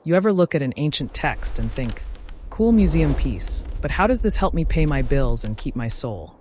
You ever look at an ancient text and think, cool museum piece, but how does this help me pay my bills and keep my soul?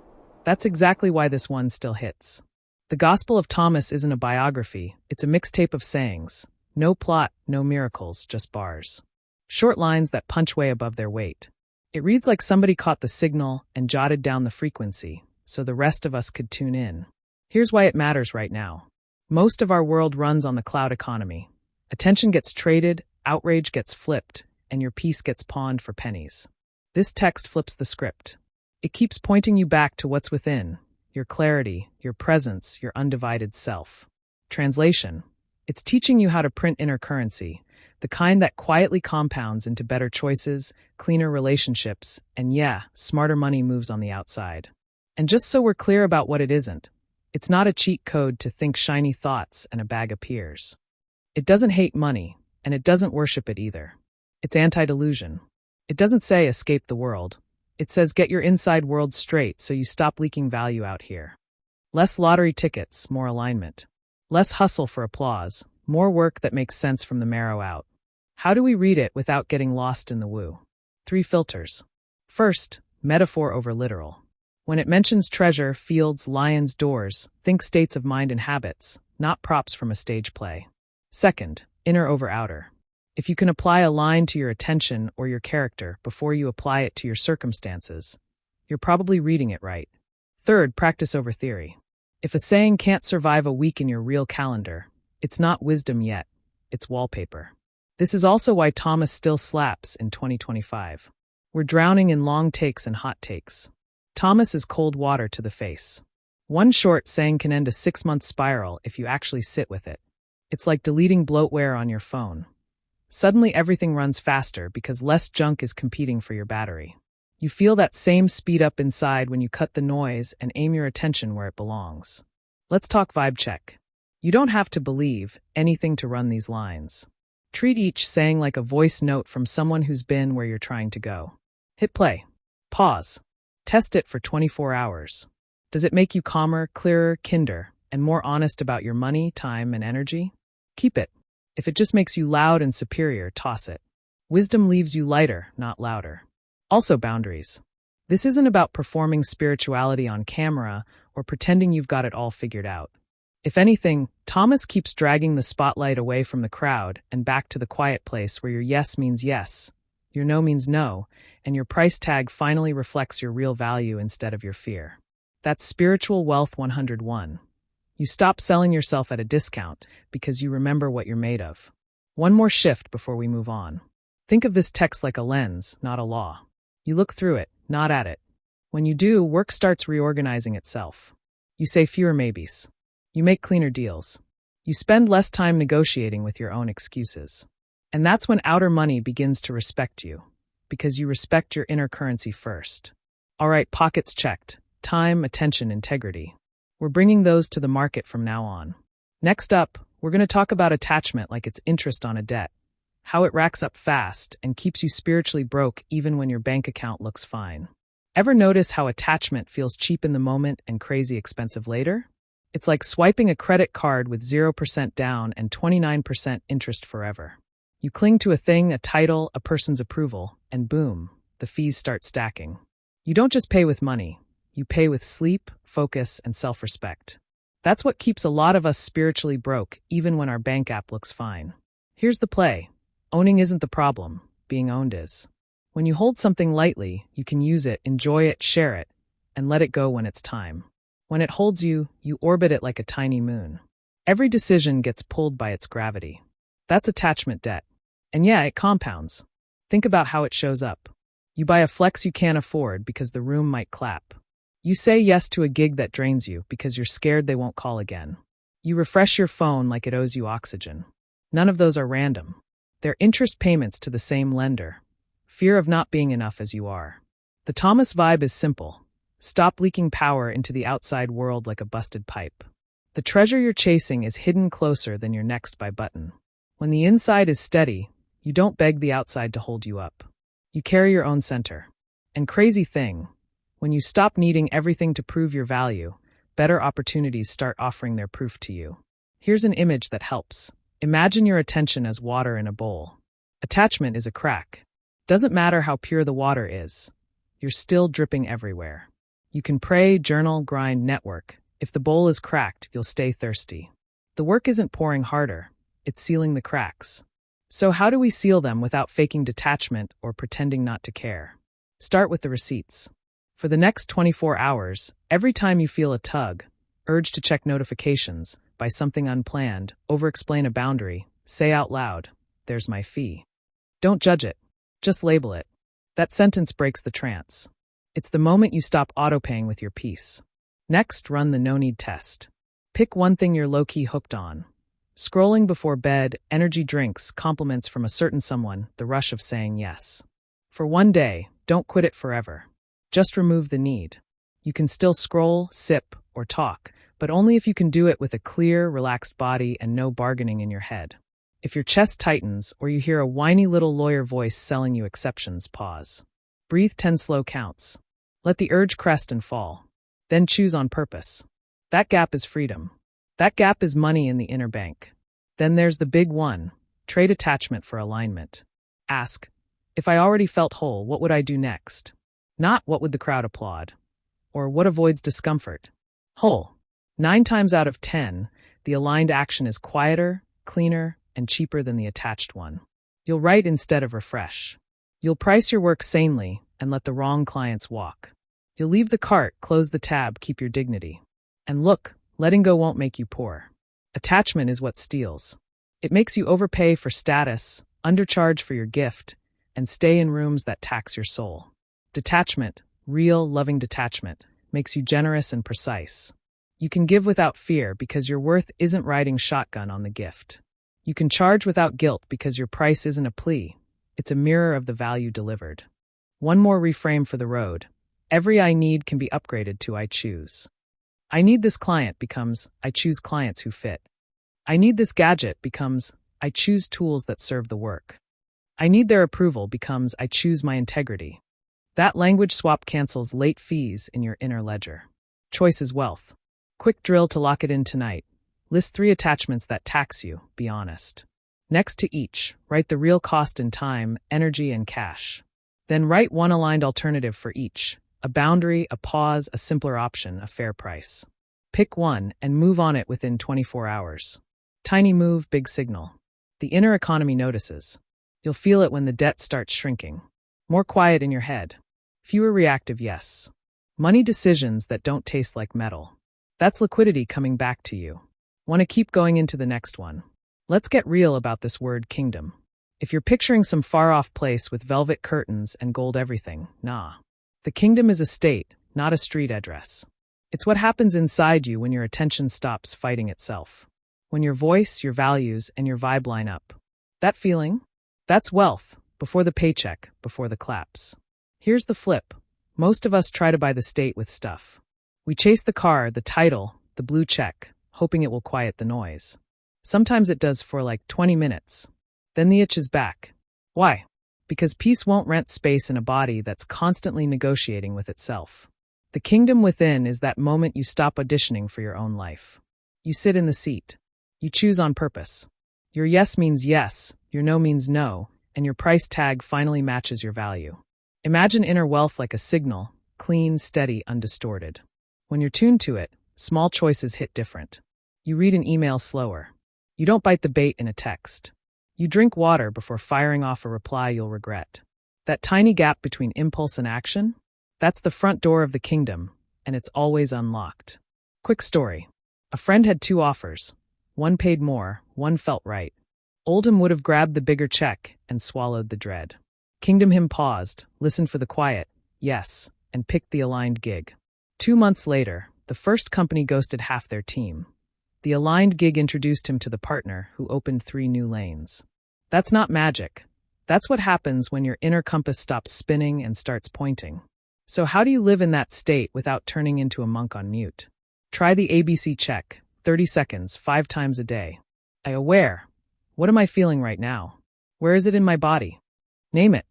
That's exactly why this one still hits. The Gospel of Thomas isn't a biography, it's a mixtape of sayings. No plot, no miracles, just bars. Short lines that punch way above their weight. It reads like somebody caught the signal and jotted down the frequency, so the rest of us could tune in. Here's why it matters right now. Most of our world runs on the cloud economy. Attention gets traded, outrage gets flipped, and your peace gets pawned for pennies. This text flips the script. It keeps pointing you back to what's within, your clarity, your presence, your undivided self. Translation: it's teaching you how to print inner currency, the kind that quietly compounds into better choices, cleaner relationships, and smarter money moves on the outside. And just so we're clear about what it isn't, it's not a cheat code to think shiny thoughts and a bag appears. It doesn't hate money, and it doesn't worship it either. It's anti-delusion. It doesn't say escape the world. It says get your inside world straight so you stop leaking value out here. Less lottery tickets, more alignment. Less hustle for applause, more work that makes sense from the marrow out. How do we read it without getting lost in the woo? 3 filters. First, metaphor over literal. When it mentions treasure, fields, lions, doors, think states of mind and habits, not props from a stage play. Second, inner over outer. If you can apply a line to your attention or your character before you apply it to your circumstances, you're probably reading it right. Third, practice over theory. If a saying can't survive a week in your real calendar, it's not wisdom yet, it's wallpaper. This is also why Thomas still slaps in 2025. We're drowning in long takes and hot takes. Thomas is cold water to the face. One short saying can end a 6-month spiral if you actually sit with it. It's like deleting bloatware on your phone. Suddenly everything runs faster because less junk is competing for your battery. You feel that same speed up inside when you cut the noise and aim your attention where it belongs. Let's talk vibe check. You don't have to believe anything to run these lines. Treat each saying like a voice note from someone who's been where you're trying to go. Hit play. Pause. Test it for 24 hours. Does it make you calmer, clearer, kinder, and more honest about your money, time, and energy? Keep it. If it just makes you loud and superior, toss it. Wisdom leaves you lighter, not louder. Also, boundaries. This isn't about performing spirituality on camera or pretending you've got it all figured out. If anything, Thomas keeps dragging the spotlight away from the crowd and back to the quiet place where your yes means yes, your no means no, and your price tag finally reflects your real value instead of your fear. That's spiritual wealth 101. You stop selling yourself at a discount because you remember what you're made of. One more shift before we move on. Think of this text like a lens, not a law. You look through it, not at it. When you do, work starts reorganizing itself. You say fewer maybes. You make cleaner deals. You spend less time negotiating with your own excuses. And that's when outer money begins to respect you, because you respect your inner currency first. All right, pockets checked. Time, attention, integrity. We're bringing those to the market from now on. Next up, we're going to talk about attachment like it's interest on a debt. How it racks up fast and keeps you spiritually broke even when your bank account looks fine. Ever notice how attachment feels cheap in the moment and crazy expensive later? It's like swiping a credit card with 0% down and 29% interest forever. You cling to a thing, a title, a person's approval, and boom, the fees start stacking. You don't just pay with money. You pay with sleep, focus, and self-respect. That's what keeps a lot of us spiritually broke, even when our bank app looks fine. Here's the play. Owning isn't the problem. Being owned is. When you hold something lightly, you can use it, enjoy it, share it, and let it go when it's time. When it holds you, you orbit it like a tiny moon. Every decision gets pulled by its gravity. That's attachment debt. And it compounds. Think about how it shows up. You buy a flex you can't afford because the room might clap. You say yes to a gig that drains you because you're scared they won't call again. You refresh your phone like it owes you oxygen. None of those are random. They're interest payments to the same lender. Fear of not being enough as you are. The Thomas vibe is simple. Stop leaking power into the outside world like a busted pipe. The treasure you're chasing is hidden closer than your next buy button. When the inside is steady, you don't beg the outside to hold you up. You carry your own center. And crazy thing, when you stop needing everything to prove your value, better opportunities start offering their proof to you. Here's an image that helps. Imagine your attention as water in a bowl. Attachment is a crack. Doesn't matter how pure the water is. You're still dripping everywhere. You can pray, journal, grind, network. If the bowl is cracked, you'll stay thirsty. The work isn't pouring harder. It's sealing the cracks. So how do we seal them without faking detachment or pretending not to care? Start with the receipts. For the next 24 hours, every time you feel a tug, urge to check notifications, buy something unplanned, over-explain a boundary, say out loud, "There's my fee." Don't judge it. Just label it. That sentence breaks the trance. It's the moment you stop auto-paying with your peace. Next, run the no-need test. Pick one thing you're low-key hooked on. Scrolling before bed, energy drinks, compliments from a certain someone, the rush of saying yes. For one day, don't quit it forever. Just remove the need. You can still scroll, sip, or talk, but only if you can do it with a clear, relaxed body and no bargaining in your head. If your chest tightens or you hear a whiny little lawyer voice selling you exceptions, pause. Breathe 10 slow counts. Let the urge crest and fall. Then choose on purpose. That gap is freedom. That gap is money in the inner bank. Then there's the big one. Trade attachment for alignment. Ask, if I already felt whole, what would I do next? Not what would the crowd applaud? Or what avoids discomfort? Whole. 9 times out of 10, the aligned action is quieter, cleaner, and cheaper than the attached one. You'll write instead of refresh. You'll price your work sanely and let the wrong clients walk. You'll leave the cart, close the tab, keep your dignity. And look, letting go won't make you poor. Attachment is what steals. It makes you overpay for status, undercharge for your gift, and stay in rooms that tax your soul. Detachment, real, loving detachment, makes you generous and precise. You can give without fear because your worth isn't riding shotgun on the gift. You can charge without guilt because your price isn't a plea. It's a mirror of the value delivered. One more reframe for the road. Every I need can be upgraded to I choose. I need this client becomes I choose clients who fit. I need this gadget becomes I choose tools that serve the work. I need their approval becomes I choose my integrity. That language swap cancels late fees in your inner ledger. Choice is wealth. Quick drill to lock it in tonight. List 3 attachments that tax you, be honest. Next to each, write the real cost in time, energy, and cash. Then write one aligned alternative for each. A boundary, a pause, a simpler option, a fair price. Pick one and move on it within 24 hours. Tiny move, big signal. The inner economy notices. You'll feel it when the debt starts shrinking. More quiet in your head. Fewer reactive yes. Money decisions that don't taste like metal. That's liquidity coming back to you. Want to keep going into the next one? Let's get real about this word kingdom. If you're picturing some far-off place with velvet curtains and gold everything, nah. The kingdom is a state, not a street address. It's what happens inside you when your attention stops fighting itself. When your voice, your values, and your vibe line up. That feeling? That's wealth, before the paycheck, before the claps. Here's the flip. Most of us try to buy the state with stuff. We chase the car, the title, the blue check, hoping it will quiet the noise. Sometimes it does for like 20 minutes. Then the itch is back. Why? Because peace won't rent space in a body that's constantly negotiating with itself. The kingdom within is that moment you stop auditioning for your own life. You sit in the seat. You choose on purpose. Your yes means yes, your no means no, and your price tag finally matches your value. Imagine inner wealth like a signal, clean, steady, undistorted. When you're tuned to it, small choices hit different. You read an email slower. You don't bite the bait in a text. You drink water before firing off a reply you'll regret. That tiny gap between impulse and action? That's the front door of the kingdom, and it's always unlocked. Quick story. A friend had 2 offers. One paid more, one felt right. Oldham would have grabbed the bigger check and swallowed the dread. Kingdom him paused, listened for the quiet, yes, and picked the aligned gig. 2 months later, the first company ghosted half their team. The aligned gig introduced him to the partner who opened 3 new lanes. That's not magic. That's what happens when your inner compass stops spinning and starts pointing. So how do you live in that state without turning into a monk on mute? Try the ABC check, 30 seconds, 5 times a day. I aware. What am I feeling right now? Where is it in my body? Name it.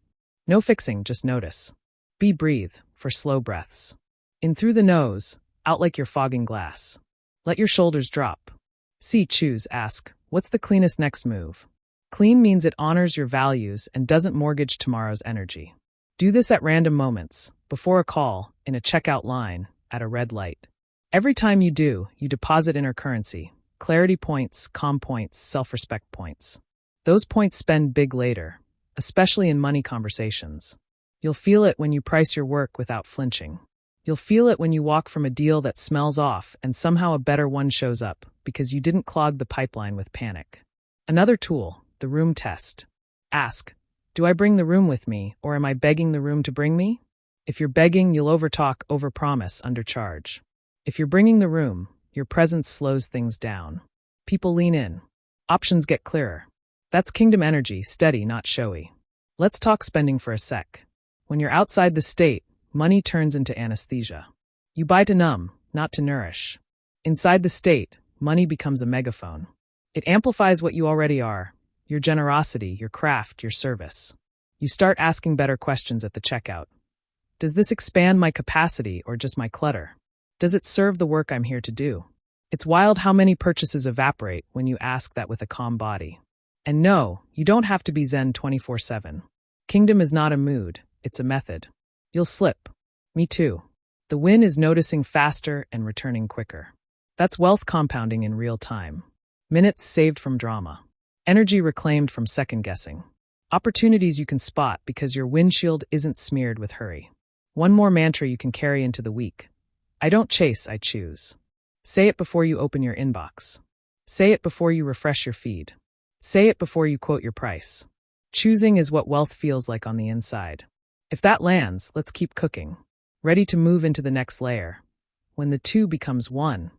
No fixing, just notice. B breathe, for slow breaths. In through the nose, out like you're fogging glass. Let your shoulders drop. C choose, ask, what's the cleanest next move? Clean means it honors your values and doesn't mortgage tomorrow's energy. Do this at random moments, before a call, in a checkout line, at a red light. Every time you do, you deposit inner currency, clarity points, calm points, self-respect points. Those points spend big later, especially in money conversations. You'll feel it when you price your work without flinching. You'll feel it when you walk from a deal that smells off and somehow a better one shows up because you didn't clog the pipeline with panic. Another tool, the room test. Ask, do I bring the room with me, or am I begging the room to bring me? If you're begging, you'll overtalk, overpromise, undercharge. If you're bringing the room, your presence slows things down. People lean in. Options get clearer. That's kingdom energy, steady, not showy. Let's talk spending for a sec. When you're outside the state, money turns into anesthesia. You buy to numb, not to nourish. Inside the state, money becomes a megaphone. It amplifies what you already are, your generosity, your craft, your service. You start asking better questions at the checkout. Does this expand my capacity or just my clutter? Does it serve the work I'm here to do? It's wild how many purchases evaporate when you ask that with a calm body. And no, you don't have to be Zen 24/7. Kingdom is not a mood, it's a method. You'll slip. Me too. The win is noticing faster and returning quicker. That's wealth compounding in real time. Minutes saved from drama. Energy reclaimed from second-guessing. Opportunities you can spot because your windshield isn't smeared with hurry. One more mantra you can carry into the week. I don't chase, I choose. Say it before you open your inbox. Say it before you refresh your feed. Say it before you quote your price. Choosing is what wealth feels like on the inside. If that lands, let's keep cooking. Ready to move into the next layer. When the two becomes one.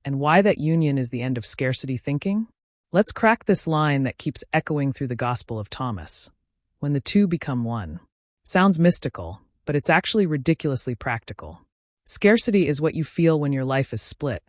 And why that union is the end of scarcity thinking? Let's crack this line that keeps echoing through the Gospel of Thomas. When the two become one. Sounds mystical, but it's actually ridiculously practical. Scarcity is what you feel when your life is split.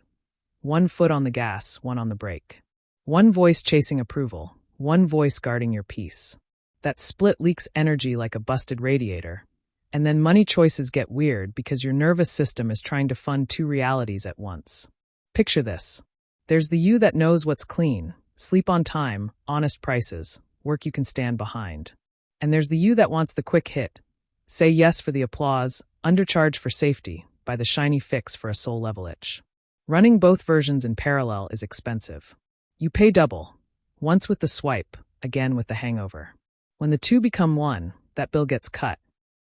One foot on the gas, one on the brake. One voice chasing approval, one voice guarding your peace. That split leaks energy like a busted radiator. And then money choices get weird because your nervous system is trying to fund two realities at once. Picture this. There's the you that knows what's clean, sleep on time, honest prices, work you can stand behind. And there's the you that wants the quick hit. Say yes for the applause, undercharge for safety, buy the shiny fix for a soul-level itch. Running both versions in parallel is expensive. You pay double, once with the swipe, again with the hangover. When the two become one, that bill gets cut.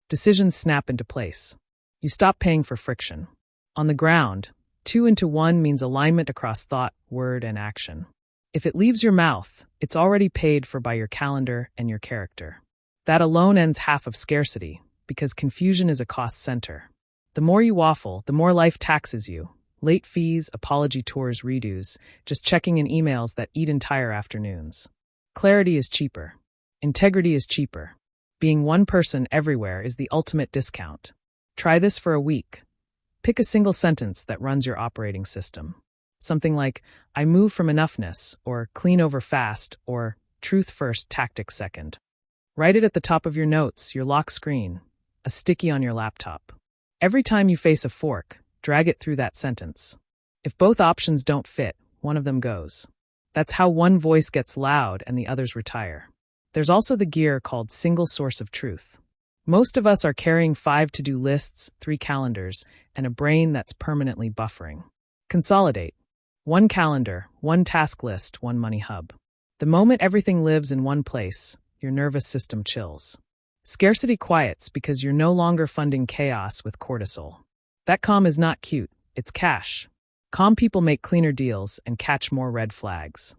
Decisions snap into place. You stop paying for friction. On the ground, 2 into 1 means alignment across thought, word, and action. If it leaves your mouth, it's already paid for by your calendar and your character. That alone ends half of scarcity, because confusion is a cost center. The more you waffle, the more life taxes you. Late fees, apology tours, redos, just checking in emails that eat entire afternoons. Clarity is cheaper. Integrity is cheaper. Being one person everywhere is the ultimate discount. Try this for a week. Pick a single sentence that runs your operating system. Something like, I move from enoughness, or clean over fast, or truth first, tactics second. Write it at the top of your notes, your lock screen, a sticky on your laptop. Every time you face a fork, drag it through that sentence. If both options don't fit, one of them goes. That's how one voice gets loud and the others retire. There's also the gear called single source of truth. Most of us are carrying 5 to-do lists, 3 calendars, and a brain that's permanently buffering. Consolidate. One calendar, one task list, one money hub. The moment everything lives in one place, your nervous system chills. Scarcity quiets because you're no longer funding chaos with cortisol. That calm is not cute, it's cash. Calm people make cleaner deals and catch more red flags.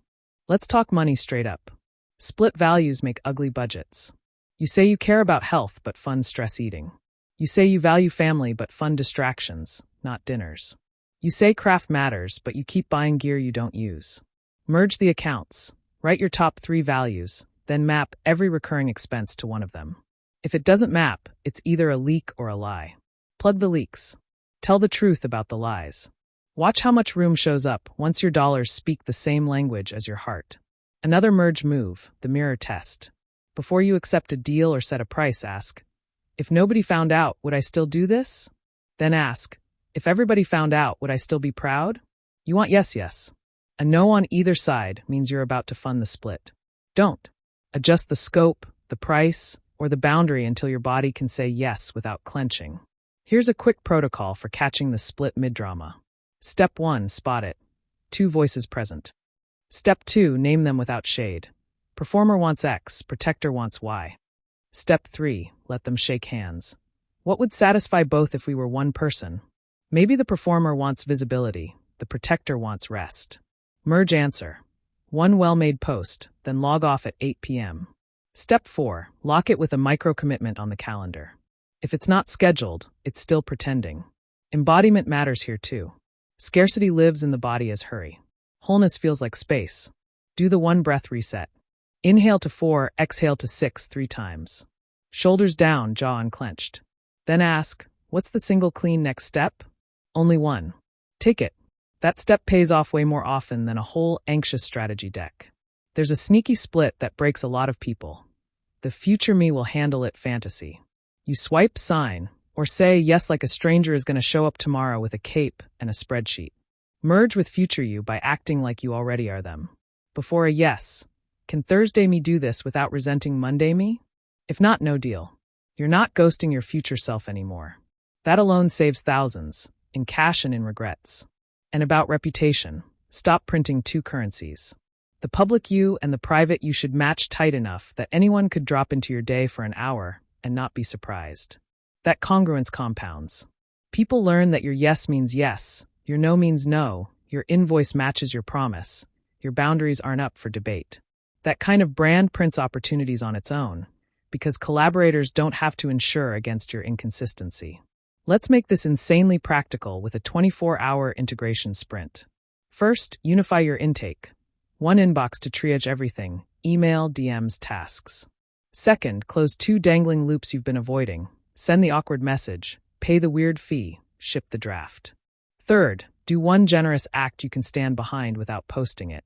Let's talk money straight up. Split values make ugly budgets. You say you care about health but fund stress eating. You say you value family but fund distractions, not dinners. You say craft matters but you keep buying gear you don't use. Merge the accounts. Write your top 3 values, then map every recurring expense to one of them. If it doesn't map, it's either a leak or a lie. Plug the leaks. Tell the truth about the lies. Watch how much room shows up once your dollars speak the same language as your heart. Another merge move, the mirror test. Before you accept a deal or set a price, ask, if nobody found out, would I still do this? Then ask, if everybody found out, would I still be proud? You want yes. A no on either side means you're about to fund the split. Don't. Adjust the scope, the price, or the boundary until your body can say yes without clenching. Here's a quick protocol for catching the split mid-drama. Step 1, spot it. 2 voices present. Step 2, name them without shade. Performer wants X, protector wants Y. Step 3, let them shake hands. What would satisfy both if we were one person? Maybe the performer wants visibility, the protector wants rest. Merge answer. One well-made post, then log off at 8 p.m. Step 4, lock it with a micro-commitment on the calendar. If it's not scheduled, it's still pretending. Embodiment matters here too. Scarcity lives in the body as hurry. Wholeness feels like space. Do the 1 breath reset. Inhale to 4, exhale to 6 3 times. Shoulders down, jaw unclenched. Then ask, what's the single clean next step? Only one. Take it. That step pays off way more often than a whole anxious strategy deck. There's a sneaky split that breaks a lot of people. The future me will handle it fantasy. You swipe sign, or say yes like a stranger is going to show up tomorrow with a cape and a spreadsheet. Merge with future you by acting like you already are them. Before a yes, can Thursday me do this without resenting Monday me? If not, no deal. You're not ghosting your future self anymore. That alone saves thousands, in cash and in regrets. And about reputation, stop printing 2 currencies. The public you and the private you should match tight enough that anyone could drop into your day for an hour and not be surprised. That congruence compounds. People learn that your yes means yes, your no means no, your invoice matches your promise, your boundaries aren't up for debate. That kind of brand prints opportunities on its own, because collaborators don't have to insure against your inconsistency. Let's make this insanely practical with a 24-hour integration sprint. First, unify your intake. 1 inbox to triage everything: email, DMs, tasks. Second, close 2 dangling loops you've been avoiding. Send the awkward message, pay the weird fee, ship the draft. Third, do 1 generous act you can stand behind without posting it.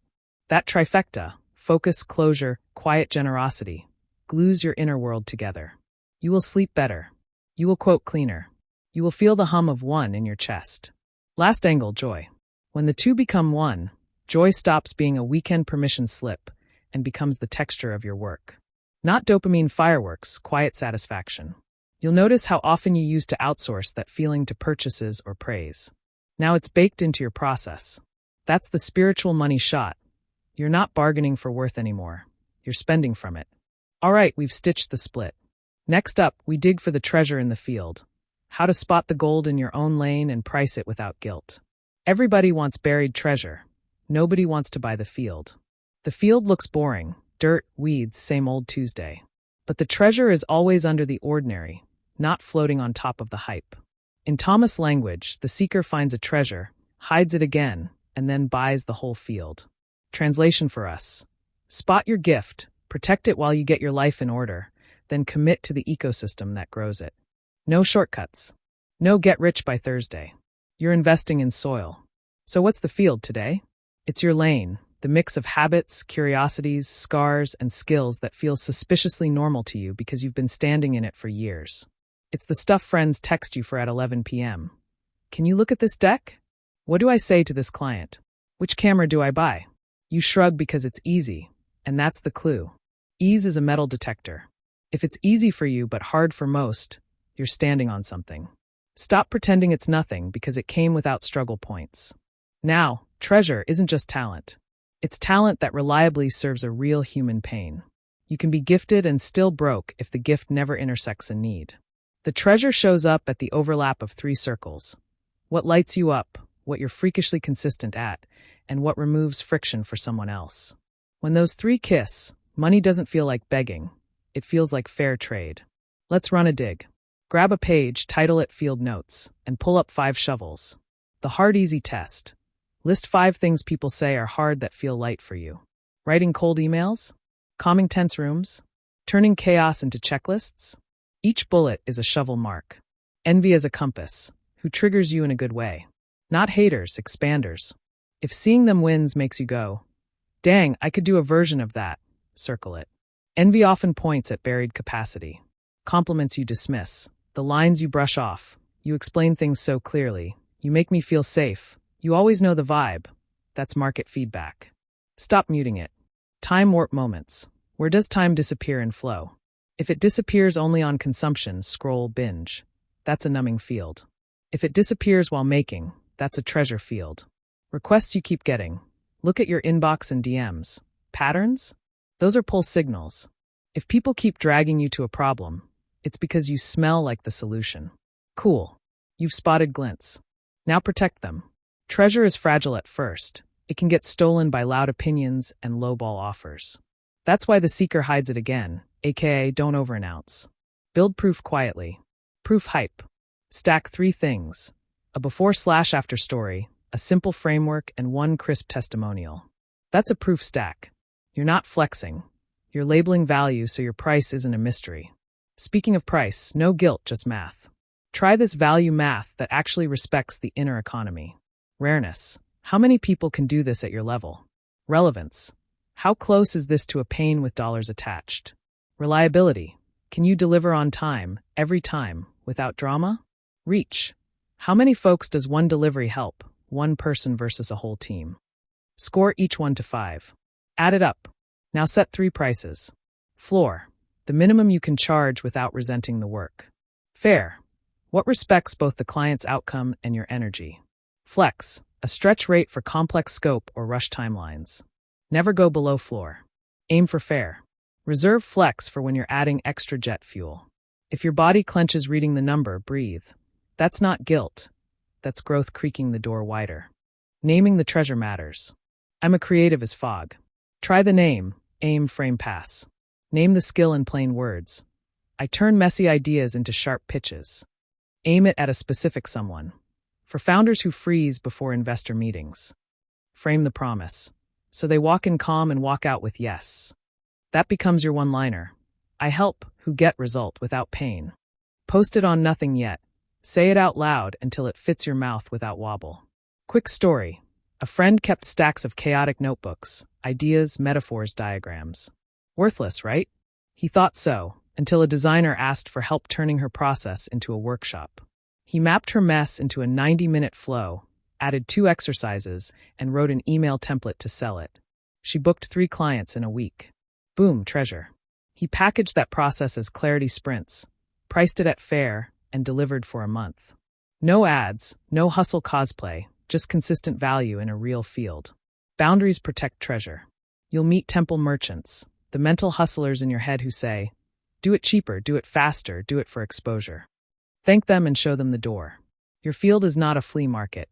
That trifecta, focus, closure, quiet generosity, glues your inner world together. You will sleep better. You will quote cleaner. You will feel the hum of 1 in your chest. Last angle, joy. When the 2 become 1, joy stops being a weekend permission slip and becomes the texture of your work. Not dopamine fireworks, quiet satisfaction. You'll notice how often you used to outsource that feeling to purchases or praise. Now it's baked into your process. That's the spiritual money shot. You're not bargaining for worth anymore. You're spending from it. All right, we've stitched the split. Next up, we dig for the treasure in the field. How to spot the gold in your own lane and price it without guilt. Everybody wants buried treasure. Nobody wants to buy the field. The field looks boring. Dirt, weeds, same old Tuesday. But the treasure is always under the ordinary, not floating on top of the hype. In Thomas language, the seeker finds a treasure, hides it again, and then buys the whole field. Translation for us: spot your gift, protect it while you get your life in order, then commit to the ecosystem that grows it. No shortcuts. No get rich by Thursday. You're investing in soil. So what's the field today? It's your lane, the mix of habits, curiosities, scars, and skills that feels suspiciously normal to you because you've been standing in it for years. It's the stuff friends text you for at 11 p.m. Can you look at this deck? What do I say to this client? Which camera do I buy? You shrug because it's easy, and that's the clue. Ease is a metal detector. If it's easy for you but hard for most, you're standing on something. Stop pretending it's nothing because it came without struggle points. Now, treasure isn't just talent. It's talent that reliably serves a real human pain. You can be gifted and still broke if the gift never intersects a need. The treasure shows up at the overlap of 3 circles: what lights you up, what you're freakishly consistent at, and what removes friction for someone else. When those 3 kiss, money doesn't feel like begging. It feels like fair trade. Let's run a dig. Grab a page, title it Field Notes, and pull up 5 shovels. The hard easy test. List 5 things people say are hard that feel light for you. Writing cold emails? Calming tense rooms? Turning chaos into checklists? Each bullet is a shovel mark. Envy is a compass, who triggers you in a good way. Not haters, expanders. If seeing them wins makes you go, dang, I could do a version of that, circle it. Envy often points at buried capacity. Compliments you dismiss. The lines you brush off. You explain things so clearly. You make me feel safe. You always know the vibe. That's market feedback. Stop muting it. Time warp moments. Where does time disappear in flow? If it disappears only on consumption, scroll, binge. That's a numbing field. If it disappears while making, that's a treasure field. Requests you keep getting. Look at your inbox and DMs. Patterns? Those are pull signals. If people keep dragging you to a problem, it's because you smell like the solution. Cool. You've spotted glints. Now protect them. Treasure is fragile at first. It can get stolen by loud opinions and lowball offers. That's why the seeker hides it again, aka don't overannounce. Build proof quietly. Proof hype. Stack 3 things: a before/after story, a simple framework, and one crisp testimonial. That's a proof stack. You're not flexing. You're labeling value so your price isn't a mystery. Speaking of price, no guilt, just math. Try this value math that actually respects the inner economy. Rareness. How many people can do this at your level? Relevance. How close is this to a pain with dollars attached? Reliability. Can you deliver on time, every time, without drama? Reach. How many folks does one delivery help, one person versus a whole team? Score each one to 5. Add it up. Now set 3 prices. Floor. The minimum you can charge without resenting the work. Fair. What respects both the client's outcome and your energy. Flex. A stretch rate for complex scope or rush timelines. Never go below floor. Aim for fair. Reserve flex for when you're adding extra jet fuel. If your body clenches reading the number, breathe. That's not guilt. That's growth creaking the door wider. Naming the treasure matters. I'm a creative as fog. Try the name, aim, frame, pass. Name the skill in plain words. I turn messy ideas into sharp pitches. Aim it at a specific someone. For founders who freeze before investor meetings. Frame the promise. So they walk in calm and walk out with yes. That becomes your one-liner. I help who get result without pain. Post it on nothing yet. Say it out loud until it fits your mouth without wobble. Quick story. A friend kept stacks of chaotic notebooks, ideas, metaphors, diagrams. Worthless, right? He thought so, until a designer asked for help turning her process into a workshop. He mapped her mess into a 90-minute flow, added 2 exercises, and wrote an email template to sell it. She booked 3 clients in a week. Boom, treasure. He packaged that process as clarity sprints, priced it at fair, and delivered for a month. No ads, no hustle cosplay, just consistent value in a real field. Boundaries protect treasure. You'll meet temple merchants, the mental hustlers in your head who say, do it cheaper, do it faster, do it for exposure. Thank them and show them the door. Your field is not a flea market.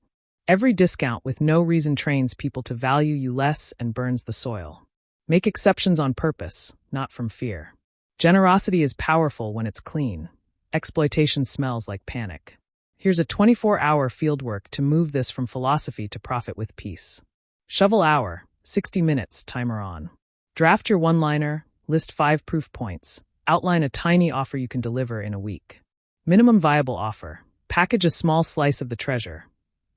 Every discount with no reason trains people to value you less and burns the soil. Make exceptions on purpose, not from fear. Generosity is powerful when it's clean. Exploitation smells like panic. Here's a 24-hour fieldwork to move this from philosophy to profit with peace. Shovel hour, 60 minutes, timer on. Draft your one-liner, list 5 proof points, outline a tiny offer you can deliver in a week. Minimum viable offer. Package a small slice of the treasure.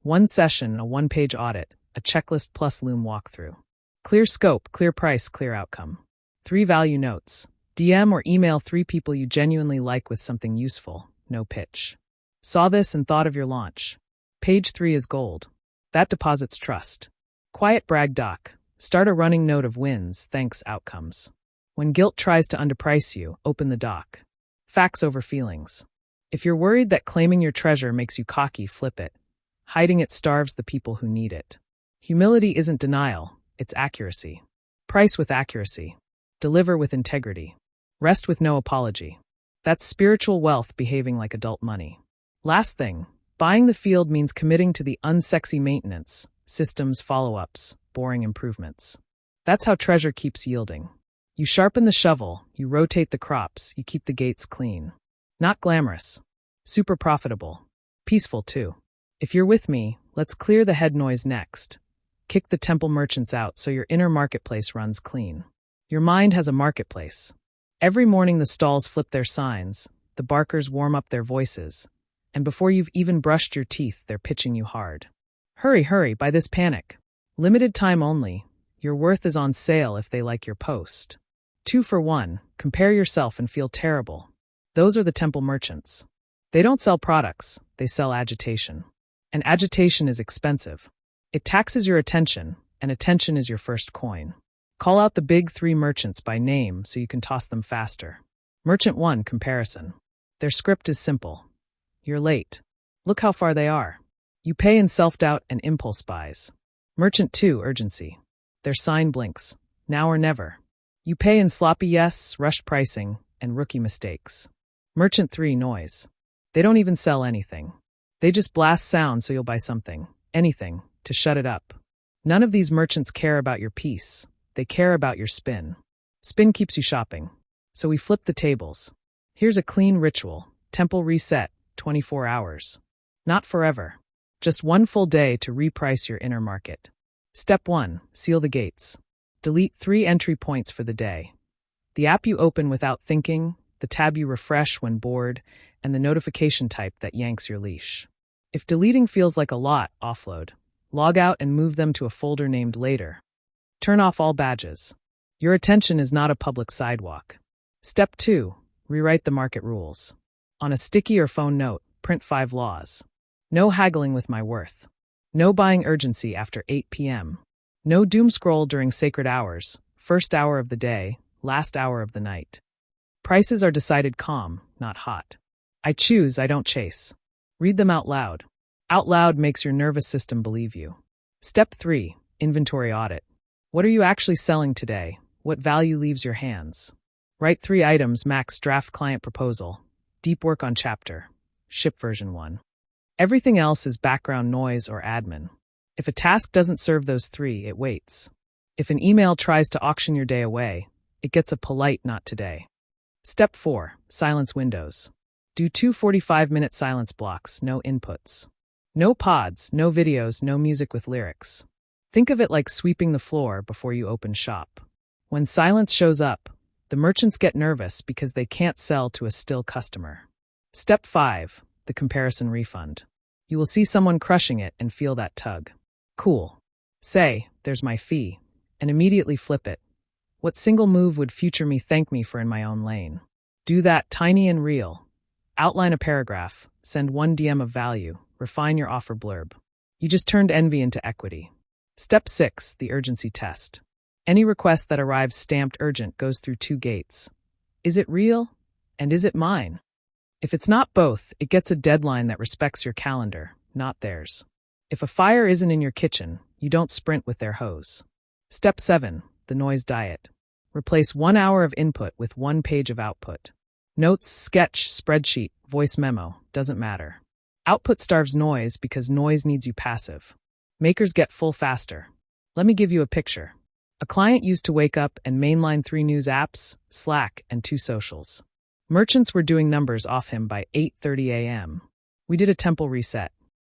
1 session, a 1-page audit, a checklist plus Loom walkthrough. Clear scope, clear price, clear outcome. 3 value notes. DM or email 3 people you genuinely like with something useful, no pitch. Saw this and thought of your launch. Page 3 is gold. That deposits trust. Quiet brag doc. Start a running note of wins, thanks, outcomes. When guilt tries to underprice you, open the doc. Facts over feelings. If you're worried that claiming your treasure makes you cocky, flip it. Hiding it starves the people who need it. Humility isn't denial, it's accuracy. Price with accuracy. Deliver with integrity. Rest with no apology. That's spiritual wealth behaving like adult money. Last thing, buying the field means committing to the unsexy maintenance, systems, follow-ups, boring improvements. That's how treasure keeps yielding. You sharpen the shovel, you rotate the crops, you keep the gates clean. Not glamorous. Super profitable. Peaceful too. If you're with me, let's clear the head noise next. Kick the temple merchants out so your inner marketplace runs clean. Your mind has a marketplace. Every morning the stalls flip their signs, the barkers warm up their voices, and before you've even brushed your teeth, they're pitching you hard. Hurry, hurry, buy this panic. Limited time only. Your worth is on sale if they like your post. 2 for 1, compare yourself and feel terrible. Those are the temple merchants. They don't sell products, they sell agitation. And agitation is expensive. It taxes your attention, and attention is your first coin. Call out the big three merchants by name so you can toss them faster. Merchant 1, comparison. Their script is simple. You're late. Look how far they are. You pay in self-doubt and impulse buys. Merchant 2, urgency. Their sign blinks. Now or never. You pay in sloppy yes, rushed pricing, and rookie mistakes. Merchant 3, noise. They don't even sell anything. They just blast sound so you'll buy something, anything, to shut it up. None of these merchants care about your piece. They care about your spin. Spin keeps you shopping. So we flip the tables. Here's a clean ritual. Temple reset, 24 hours. Not forever. Just one full day to reprice your inner market. Step 1, seal the gates. Delete 3 entry points for the day. The app you open without thinking, the tab you refresh when bored, and the notification type that yanks your leash. If deleting feels like a lot, offload. Log out and move them to a folder named Later. Turn off all badges. Your attention is not a public sidewalk. Step 2, rewrite the market rules. On a sticky or phone note, print 5 laws. No haggling with my worth. No buying urgency after 8 p.m. No doom scroll during sacred hours, first hour of the day, last hour of the night. Prices are decided calm, not hot. I choose, I don't chase. Read them out loud. Out loud makes your nervous system believe you. Step 3, inventory audit. What are you actually selling today? What value leaves your hands? Write 3 items, max draft client proposal. Deep work on chapter. Ship version 1. Everything else is background noise or admin. If a task doesn't serve those 3, it waits. If an email tries to auction your day away, it gets a polite not today. Step 4, silence windows. Do 2 45-minute silence blocks, no inputs. No pods, no videos, no music with lyrics. Think of it like sweeping the floor before you open shop. When silence shows up, the merchants get nervous because they can't sell to a still customer. Step 5, the comparison refund. You will see someone crushing it and feel that tug. Cool. Say, there's my fee, and immediately flip it. What single move would future me thank me for in my own lane? Do that tiny and real. Outline a paragraph, send 1 DM of value, refine your offer blurb. You just turned envy into equity. Step 6, the urgency test. Any request that arrives stamped urgent goes through 2 gates. Is it real? And is it mine? If it's not both, it gets a deadline that respects your calendar, not theirs. If a fire isn't in your kitchen, you don't sprint with their hose. Step 7, the noise diet. Replace 1 hour of input with 1 page of output. Notes, sketch, spreadsheet, voice memo, doesn't matter. Output starves noise because noise needs you passive. Makers get full faster. Let me give you a picture. A client used to wake up and mainline 3 news apps, Slack, and 2 socials. Merchants were doing numbers off him by 8:30 a.m. We did a temple reset.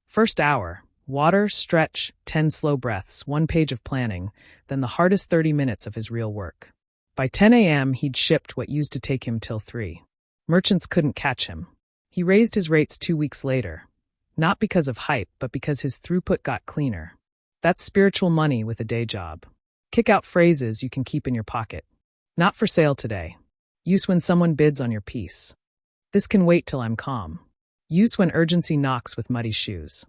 First hour, water, stretch, 10 slow breaths, 1 page of planning, then the hardest 30 minutes of his real work. By 10 a.m., he'd shipped what used to take him till 3. Merchants couldn't catch him. He raised his rates 2 weeks later. Not because of hype, but because his throughput got cleaner. That's spiritual money with a day job. Kick out phrases you can keep in your pocket. Not for sale today. Use when someone bids on your piece. This can wait till I'm calm. Use when urgency knocks with muddy shoes.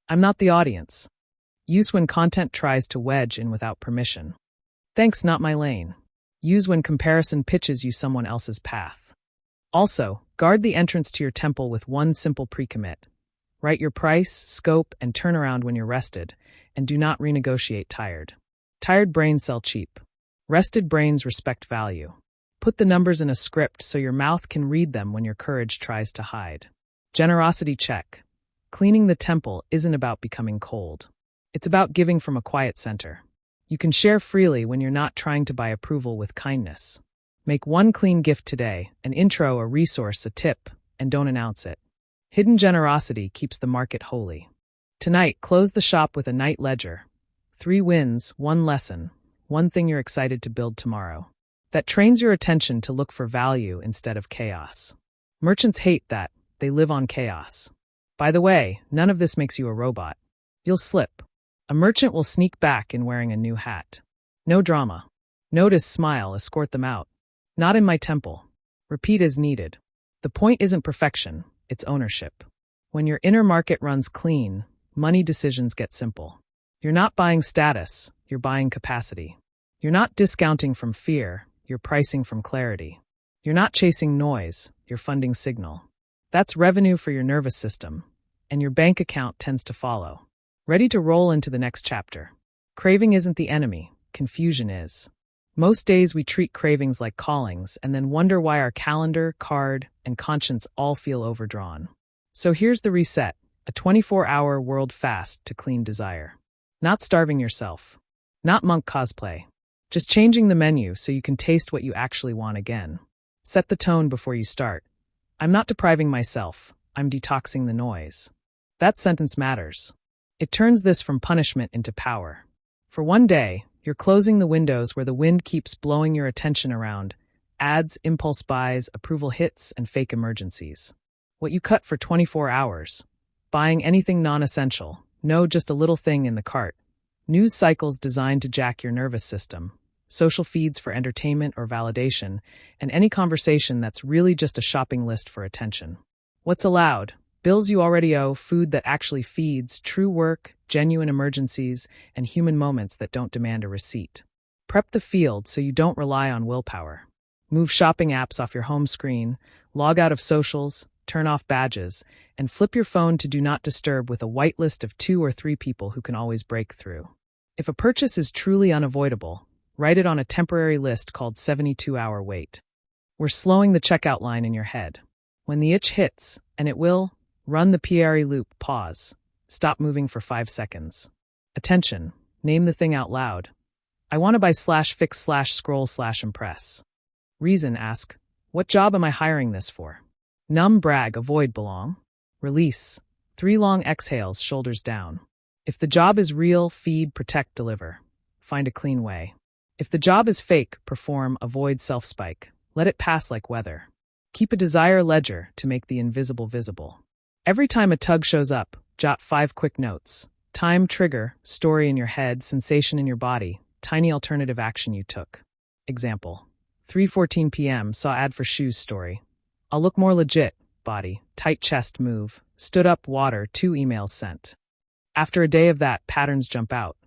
I'm not the audience. Use when content tries to wedge in without permission. Thanks, not my lane. Use when comparison pitches you someone else's path. Also, guard the entrance to your temple with 1 simple pre-commit. Write your price, scope, and turnaround when you're rested, and do not renegotiate tired. Tired brains sell cheap. Rested brains respect value. Put the numbers in a script so your mouth can read them when your courage tries to hide. Generosity check. Cleaning the temple isn't about becoming cold. It's about giving from a quiet center. You can share freely when you're not trying to buy approval with kindness. Make 1 clean gift today, an intro, a resource, a tip, and don't announce it. Hidden generosity keeps the market holy. Tonight, close the shop with a night ledger. 3 wins, 1 lesson, 1 thing you're excited to build tomorrow. That trains your attention to look for value instead of chaos. Merchants hate that. They live on chaos. By the way, none of this makes you a robot. You'll slip. A merchant will sneak back in wearing a new hat. No drama. Notice, smile, escort them out. Not in my temple. Repeat as needed. The point isn't perfection, it's ownership. When your inner market runs clean, money decisions get simple. You're not buying status, you're buying capacity. You're not discounting from fear, you're pricing from clarity. You're not chasing noise, you're funding signal. That's revenue for your nervous system, and your bank account tends to follow. Ready to roll into the next chapter. Craving isn't the enemy, confusion is. Most days we treat cravings like callings and then wonder why our calendar, card, and conscience all feel overdrawn. So here's the reset, a 24-hour world fast to clean desire. Not starving yourself. Not monk cosplay. Just changing the menu so you can taste what you actually want again. Set the tone before you start. I'm not depriving myself, I'm detoxing the noise. That sentence matters. It turns this from punishment into power. For one day, you're closing the windows where the wind keeps blowing your attention around ads, impulse buys, approval hits, and fake emergencies. What you cut for 24 hours. Buying anything non-essential. No, just a little thing in the cart. News cycles designed to jack your nervous system. Social feeds for entertainment or validation, and any conversation that's really just a shopping list for attention. What's allowed? Bills you already owe, food that actually feeds, true work, genuine emergencies, and human moments that don't demand a receipt. Prep the field so you don't rely on willpower. Move shopping apps off your home screen, log out of socials, turn off badges, and flip your phone to do not disturb with a whitelist of 2 or 3 people who can always break through. If a purchase is truly unavoidable, write it on a temporary list called 72-hour wait. We're slowing the checkout line in your head. When the itch hits, and it will, run the PRE loop, pause. Stop moving for 5 seconds. Attention, name the thing out loud. I want to buy /fix/scroll/impress. Reason, ask, what job am I hiring this for? Numb, brag, avoid, belong. Release, 3 long exhales, shoulders down. If the job is real, feed, protect, deliver. Find a clean way. If the job is fake, perform, avoid self-spike. Let it pass like weather. Keep a desire ledger to make the invisible visible. Every time a tug shows up, jot 5 quick notes. Time, trigger, story in your head, sensation in your body, tiny alternative action you took. Example, 3:14 p.m. saw ad for shoes story. I'll look more legit, body, tight chest move, stood up, water, 2 emails sent. After a day of that, patterns jump out.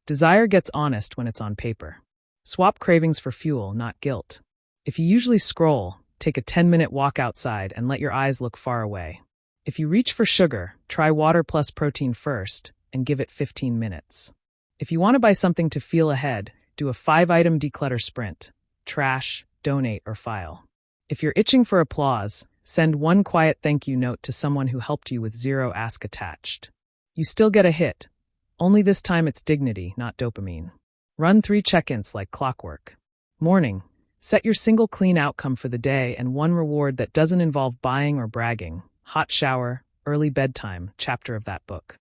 Desire gets honest when it's on paper. Swap cravings for fuel, not guilt. If you usually scroll, take a 10-minute walk outside and let your eyes look far away. If you reach for sugar, try water plus protein first and give it 15 minutes. If you want to buy something to feel ahead, do a 5-item declutter sprint. Trash, donate, or file. If you're itching for applause, send 1 quiet thank you note to someone who helped you with 0 ask attached. You still get a hit. Only this time it's dignity, not dopamine. Run 3 check-ins like clockwork. Morning. Set your single clean outcome for the day and 1 reward that doesn't involve buying or bragging. Hot shower, early bedtime, chapter of that book.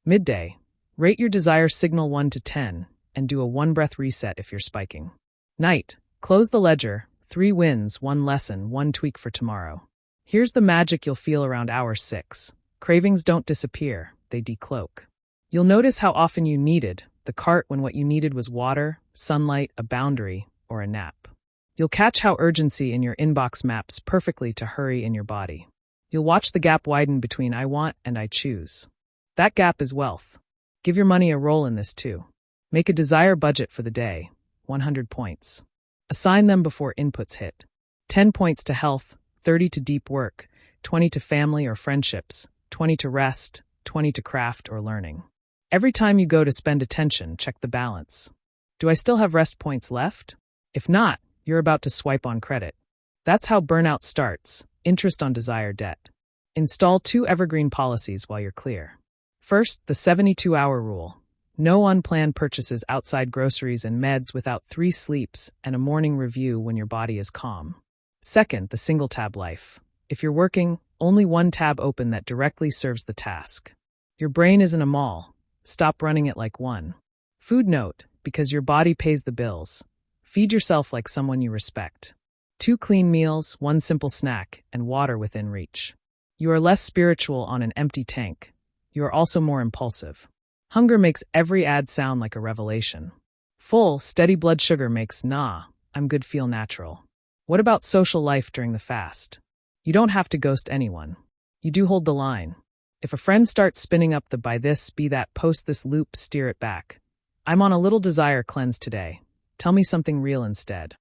Midday. Rate your desire signal 1 to 10 and do a 1-breath reset if you're spiking. Night. Close the ledger, 3 wins, 1 lesson, 1 tweak for tomorrow. Here's the magic you'll feel around hour 6. Cravings don't disappear, they decloak. You'll notice how often you needed the cart when what you needed was water, sunlight, a boundary, or a nap. You'll catch how urgency in your inbox maps perfectly to hurry in your body. You'll watch the gap widen between I want and I choose. That gap is wealth. Give your money a role in this too. Make a desire budget for the day, 100 points. Assign them before inputs hit. 10 points to health, 30 to deep work, 20 to family or friendships, 20 to rest, 20 to craft or learning. Every time you go to spend attention, check the balance. Do I still have rest points left? If not, you're about to swipe on credit. That's how burnout starts, interest on desire debt. Install 2 evergreen policies while you're clear. First, the 72-hour rule. No unplanned purchases outside groceries and meds without 3 sleeps and a morning review when your body is calm. Second, the single-tab life. If you're working, only 1 tab open that directly serves the task. Your brain isn't a mall. Stop running it like one. Food note, because your body pays the bills. Feed yourself like someone you respect. 2 clean meals, 1 simple snack, and water within reach. You are less spiritual on an empty tank. You are also more impulsive. Hunger makes every ad sound like a revelation. Full, steady blood sugar makes nah, I'm good feel natural. What about social life during the fast? You don't have to ghost anyone. You do hold the line. If a friend starts spinning up the buy this, be that, post this loop, steer it back. I'm on a little desire cleanse today. Tell me something real instead.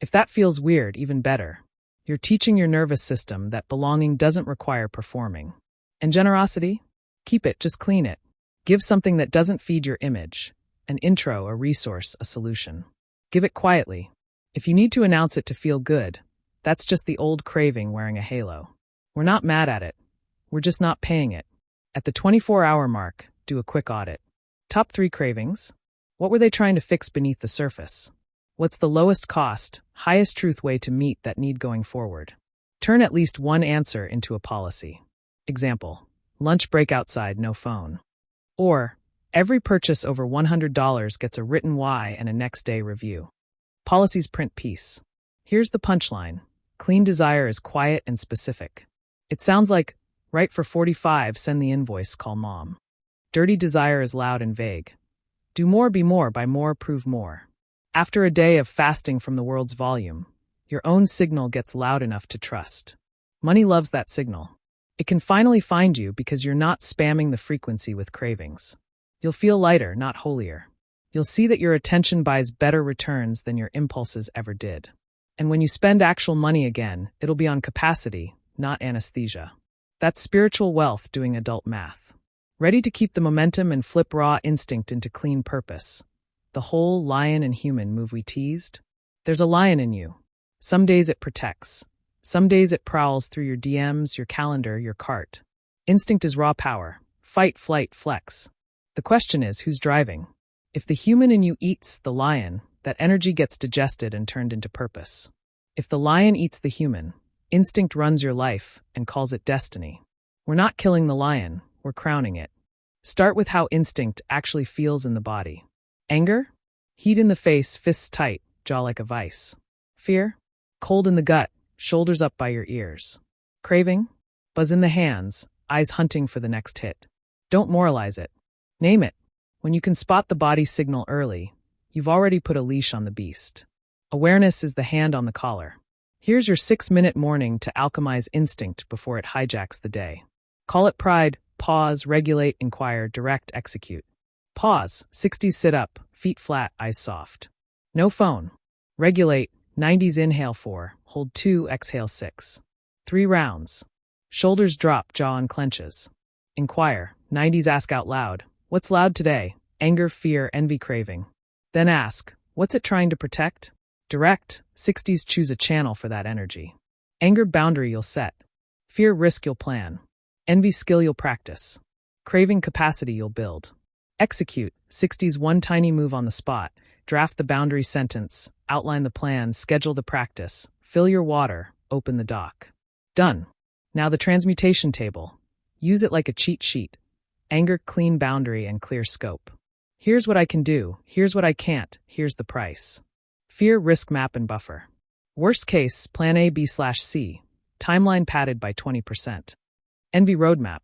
If that feels weird, even better. You're teaching your nervous system that belonging doesn't require performing. And generosity? Keep it, just clean it. Give something that doesn't feed your image. An intro, a resource, a solution. Give it quietly. If you need to announce it to feel good, that's just the old craving wearing a halo. We're not mad at it. We're just not paying it. At the 24-hour mark, do a quick audit. Top 3 cravings? What were they trying to fix beneath the surface? What's the lowest cost, highest truth way to meet that need going forward? Turn at least one answer into a policy. Example, lunch break outside, no phone. Or, every purchase over $100 gets a written why and a next day review. Policies print peace. Here's the punchline. Clean desire is quiet and specific. It sounds like, right for 45, send the invoice, call mom. Dirty desire is loud and vague. Do more, be more, buy more, prove more. After a day of fasting from the world's volume, your own signal gets loud enough to trust. Money loves that signal. It can finally find you because you're not spamming the frequency with cravings. You'll feel lighter, not holier. You'll see that your attention buys better returns than your impulses ever did. And when you spend actual money again, it'll be on capacity, not anesthesia. That's spiritual wealth doing adult math. Ready to keep the momentum and flip raw instinct into clean purpose. The whole lion and human move we teased? There's a lion in you. Some days it protects. Some days it prowls through your DMs, your calendar, your cart. Instinct is raw power. Fight, flight, flex. The question is, who's driving? If the human in you eats the lion, that energy gets digested and turned into purpose. If the lion eats the human, instinct runs your life and calls it destiny. We're not killing the lion, we're crowning it. Start with how instinct actually feels in the body. Anger? Heat in the face, fists tight, jaw like a vice. Fear? Cold in the gut, shoulders up by your ears. Craving? Buzz in the hands, eyes hunting for the next hit. Don't moralize it. Name it. When you can spot the body signal early, you've already put a leash on the beast. Awareness is the hand on the collar. Here's your 6-minute morning to alchemize instinct before it hijacks the day. Call it pride, pause, regulate, inquire, direct, execute. Pause, 60s sit up, feet flat, eyes soft. No phone. Regulate, 90s inhale 4, hold 2, exhale 6. 3 rounds. Shoulders drop, jaw unclenches. Inquire, 90s ask out loud. What's loud today? Anger, fear, envy, craving. Then ask, what's it trying to protect? Direct, 60s choose a channel for that energy. Anger, boundary you'll set. Fear, risk you'll plan. Envy, skill you'll practice. Craving, capacity you'll build. Execute, 60s one tiny move on the spot. Draft the boundary sentence, outline the plan, schedule the practice, fill your water, open the dock. Done. Now the transmutation table. Use it like a cheat sheet. Anger, clean boundary, and clear scope. Here's what I can do, here's what I can't, here's the price. Fear, risk map, and buffer. Worst case, plan A, B/C. Timeline padded by 20%. Envy roadmap.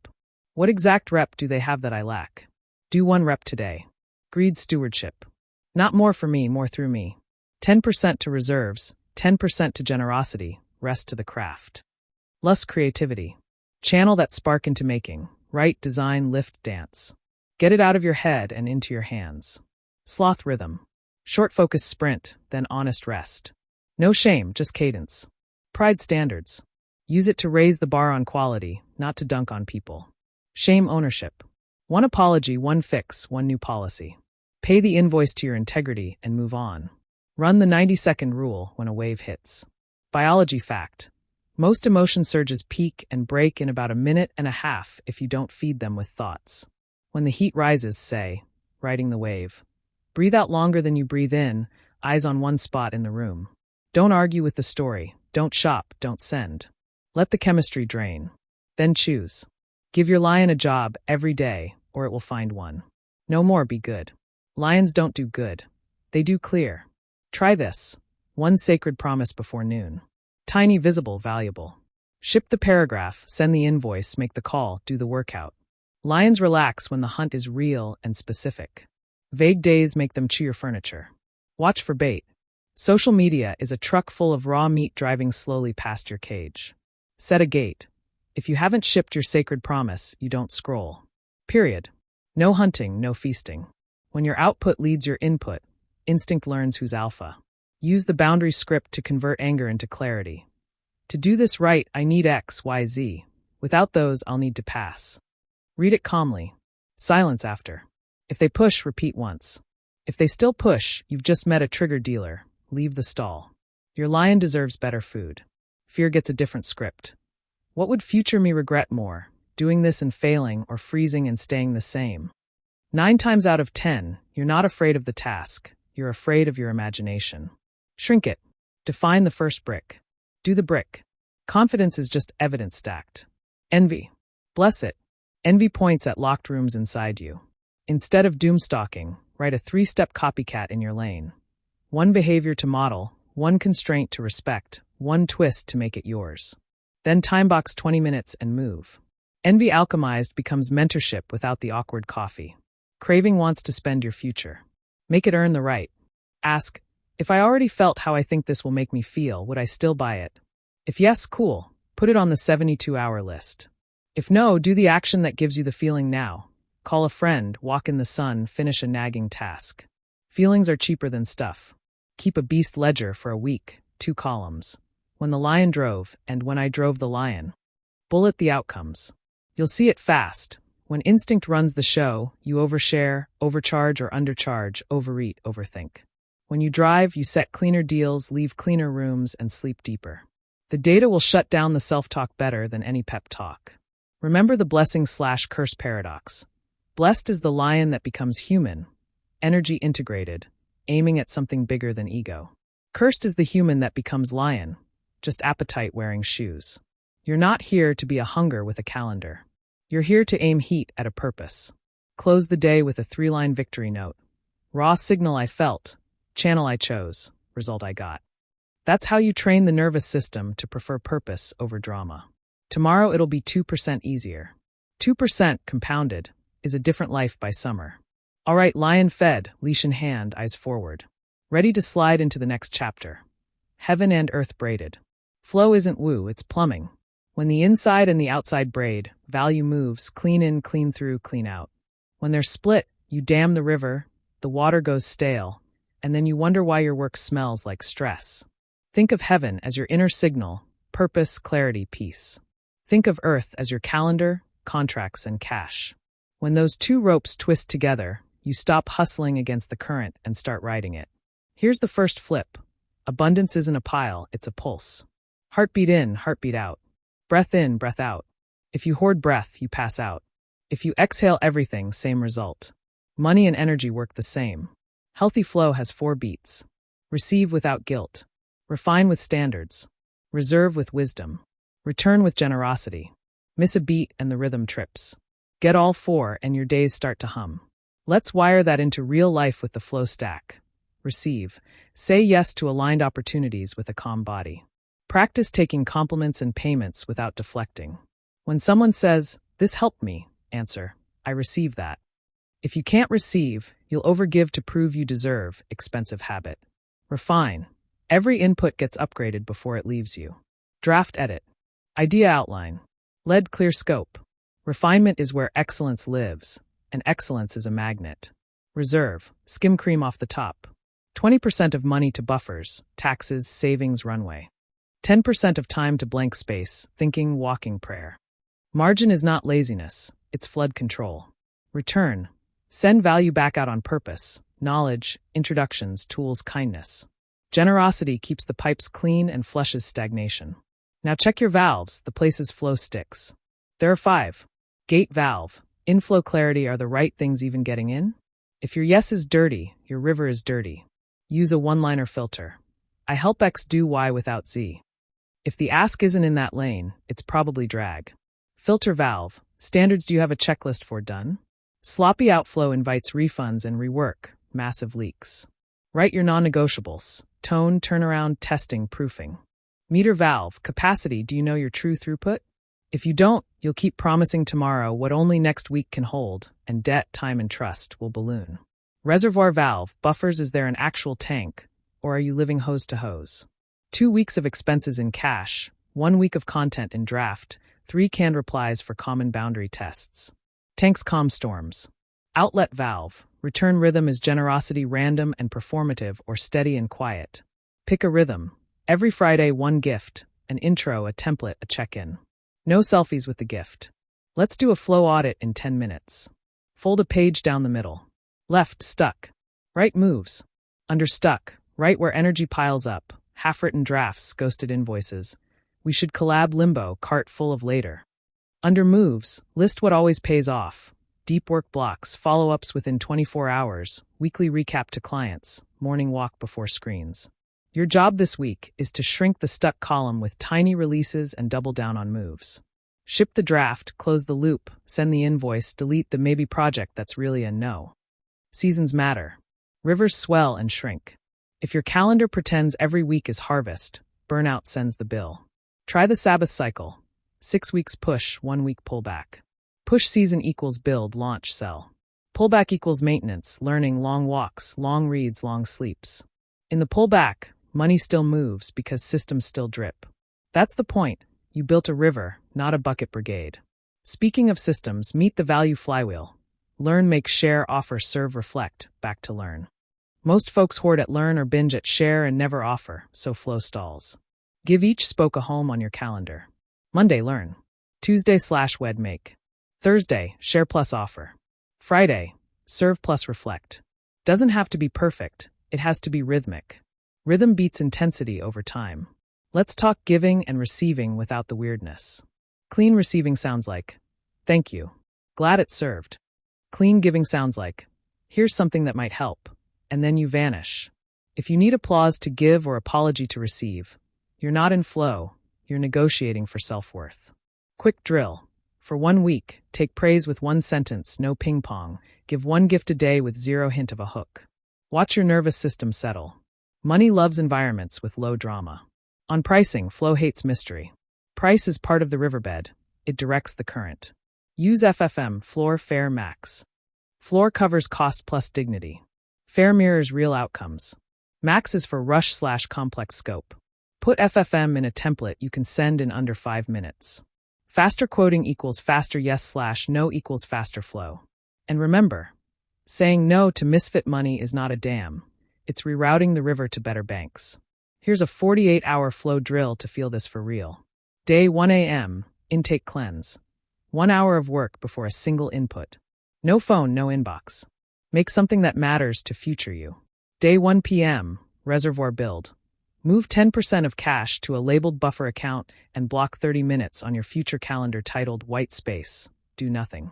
What exact rep do they have that I lack? Do 1 rep today. Greed, stewardship. Not more for me, more through me. 10% to reserves, 10% to generosity, rest to the craft. Lust, creativity. Channel that spark into making. Write, design, lift, dance. Get it out of your head and into your hands. Sloth, rhythm. Short focus sprint, then honest rest. No shame, just cadence. Pride, standards. Use it to raise the bar on quality, not to dunk on people. Shame, ownership. 1 apology, 1 fix, 1 new policy. Pay the invoice to your integrity and move on. Run the 90-second rule when a wave hits. Biology fact. Most emotion surges peak and break in about 1.5 minutes if you don't feed them with thoughts. When the heat rises, say, riding the wave. Breathe out longer than you breathe in, eyes on one spot in the room. Don't argue with the story. Don't shop, don't send. Let the chemistry drain. Then choose. Give your lion a job every day, or it will find one. No more, be good. Lions don't do good. They do clear. Try this. 1 sacred promise before noon. Tiny, visible, valuable. Ship the paragraph, send the invoice, make the call, do the workout. Lions relax when the hunt is real and specific. Vague days make them chew your furniture. Watch for bait. Social media is a truck full of raw meat driving slowly past your cage. Set a gate. If you haven't shipped your sacred promise, you don't scroll. Period. No hunting, no feasting. When your output leads your input, instinct learns who's alpha. Use the boundary script to convert anger into clarity. To do this right, I need X, Y, Z. Without those, I'll need to pass. Read it calmly. Silence after. If they push, repeat once. If they still push, you've just met a trigger dealer. Leave the stall. Your lion deserves better food. Fear gets a different script. What would future me regret more, doing this and failing, or freezing and staying the same? 9 times out of 10, you're not afraid of the task. You're afraid of your imagination. Shrink it. Define the first brick. Do the brick. Confidence is just evidence stacked. Envy. Bless it. Envy points at locked rooms inside you. Instead of doomstalking, write a 3-step copycat in your lane. 1 behavior to model, 1 constraint to respect, 1 twist to make it yours. Then timebox 20 minutes and move. Envy alchemized becomes mentorship without the awkward coffee. Craving wants to spend your future. Make it earn the right. Ask, if I already felt how I think this will make me feel, would I still buy it? If yes, cool. Put it on the 72-hour list. If no, do the action that gives you the feeling now. Call a friend, walk in the sun, finish a nagging task. Feelings are cheaper than stuff. Keep a beast ledger for a week, 2 columns. When the lion drove, and when I drove the lion. Bullet the outcomes. You'll see it fast. When instinct runs the show, you overshare, overcharge or undercharge, overeat, overthink. When you drive, you set cleaner deals, leave cleaner rooms, and sleep deeper. The data will shut down the self-talk better than any pep talk. Remember the blessing/curse paradox. Blessed is the lion that becomes human, energy integrated, aiming at something bigger than ego. Cursed is the human that becomes lion, just appetite wearing shoes. You're not here to be a hunger with a calendar. You're here to aim heat at a purpose. Close the day with a 3-line victory note. Raw signal I felt, channel I chose, result I got. That's how you train the nervous system to prefer purpose over drama. Tomorrow it'll be 2% easier. 2% compounded is a different life by summer. All right, lion fed, leash in hand, eyes forward. Ready to slide into the next chapter. Heaven and earth braided. Flow isn't woo, it's plumbing. When the inside and the outside braid, value moves, clean in, clean through, clean out. When they're split, you dam the river, the water goes stale, and then you wonder why your work smells like stress. Think of heaven as your inner signal, purpose, clarity, peace. Think of earth as your calendar, contracts, and cash. When those 2 ropes twist together, you stop hustling against the current and start riding it. Here's the first flip. Abundance isn't a pile, it's a pulse. Heartbeat in, heartbeat out. Breath in, breath out. If you hoard breath, you pass out. If you exhale everything, same result. Money and energy work the same. Healthy flow has 4 beats. Receive without guilt. Refine with standards. Reserve with wisdom. Return with generosity. Miss a beat and the rhythm trips. Get all 4 and your days start to hum. Let's wire that into real life with the flow stack. Receive. Say yes to aligned opportunities with a calm body. Practice taking compliments and payments without deflecting. When someone says, "This helped me," answer, "I receive that." If you can't receive, you'll overgive to prove you deserve, expensive habit. Refine. Every input gets upgraded before it leaves you. Draft edit. Idea outline. Lead clear scope. Refinement is where excellence lives, and excellence is a magnet. Reserve. Skim cream off the top. 20% of money to buffers, taxes, savings, runway. 10% of time to blank space, thinking, walking, prayer. Margin is not laziness, it's flood control. Return. Send value back out on purpose, knowledge, introductions, tools, kindness. Generosity keeps the pipes clean and flushes stagnation. Now check your valves, the places flow sticks. There are 5. Gate valve. Inflow clarity, are the right things even getting in? If your yes is dirty, your river is dirty. Use a 1-liner filter. I help X do Y without Z. If the ask isn't in that lane, it's probably drag. Filter valve. Standards, do you have a checklist for done? Sloppy outflow invites refunds and rework, massive leaks. Write your non-negotiables. Tone, turnaround, testing, proofing. Meter valve. Capacity, do you know your true throughput? If you don't, you'll keep promising tomorrow what only next week can hold, and debt, time, and trust will balloon. Reservoir valve. Buffers, is there an actual tank, or are you living hose to hose? 2 weeks of expenses in cash, 1 week of content in draft, 3 canned replies for common boundary tests. Tanks calm storms. Outlet valve. Return rhythm is generosity, random and performative, or steady and quiet. Pick a rhythm. Every Friday, one gift, an intro, a template, a check-in. No selfies with the gift. Let's do a flow audit in 10 minutes. Fold a page down the middle. Left, stuck. Right moves. Under, stuck. Right where energy piles up. Half-written drafts, ghosted invoices. We should collab, limbo, cart full of later. Under, moves. List what always pays off. Deep work blocks, follow-ups within 24 hours, weekly recap to clients, morning walk before screens. Your job this week is to shrink the stuck column with tiny releases and double down on moves. Ship the draft, close the loop, send the invoice, delete the maybe project that's really a no. Seasons matter. Rivers swell and shrink. If your calendar pretends every week is harvest, burnout sends the bill. Try the Sabbath cycle. 6 weeks push, 1 week pullback. Push season equals build, launch, sell. Pullback equals maintenance, learning, long walks, long reads, long sleeps. In the pullback, money still moves because systems still drip. That's the point. You built a river, not a bucket brigade. Speaking of systems, meet the value flywheel. Learn, make, share, offer, serve, reflect, back to learn. Most folks hoard at learn or binge at share and never offer, so flow stalls. Give each spoke a home on your calendar. Monday, learn. Tuesday/wed make. Thursday, share plus offer. Friday, serve plus reflect. Doesn't have to be perfect, it has to be rhythmic. Rhythm beats intensity over time. Let's talk giving and receiving without the weirdness. Clean receiving sounds like, thank you. Glad it served. Clean giving sounds like, here's something that might help. And then you vanish. If you need applause to give or apology to receive, you're not in flow, you're negotiating for self-worth. Quick drill. For 1 week, take praise with 1 sentence, no ping pong. Give 1 gift a day with 0 hint of a hook. Watch your nervous system settle. Money loves environments with low drama. On pricing, flow hates mystery. Price is part of the riverbed. It directs the current. Use FFM, floor, fair, max. Floor covers cost plus dignity. Fair mirrors real outcomes. Max is for rush/complex scope. Put FFM in a template you can send in under 5 minutes. Faster quoting equals faster yes/no equals faster flow. And remember, saying no to misfit money is not a dam. It's rerouting the river to better banks. Here's a 48-hour flow drill to feel this for real. Day 1 a.m., intake cleanse. 1 hour of work before a single input. No phone, no inbox. Make something that matters to future you. Day 1 p.m., reservoir build. Move 10% of cash to a labeled buffer account and block 30 minutes on your future calendar titled White Space. Do nothing.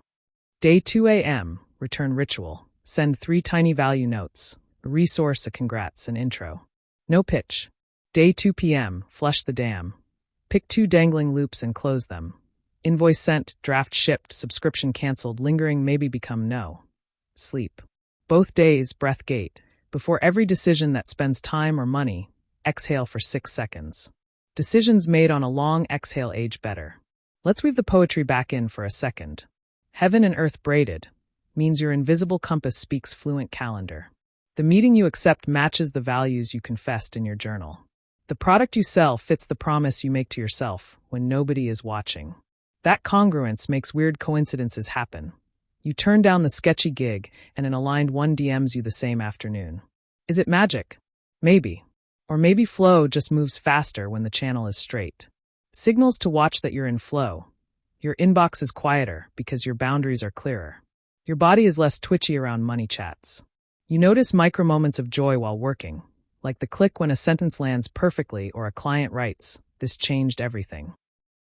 Day 2 a.m., return ritual. Send 3 tiny value notes, a resource, a congrats, an intro. No pitch. Day 2 p.m., flush the dam. Pick 2 dangling loops and close them. Invoice sent, draft shipped, subscription canceled, lingering maybe become no. Sleep. Both days, breath gate. Before every decision that spends time or money, exhale for 6 seconds. Decisions made on a long exhale age better. Let's weave the poetry back in for a second. Heaven and earth braided means your invisible compass speaks fluent calendar. The meeting you accept matches the values you confessed in your journal. The product you sell fits the promise you make to yourself when nobody is watching. That congruence makes weird coincidences happen. You turn down the sketchy gig and an aligned one DMs you the same afternoon. Is it magic? Maybe. Or maybe flow just moves faster when the channel is straight. Signals to watch that you're in flow. Your inbox is quieter because your boundaries are clearer. Your body is less twitchy around money chats. You notice micro moments of joy while working, like the click when a sentence lands perfectly or a client writes, "This changed everything."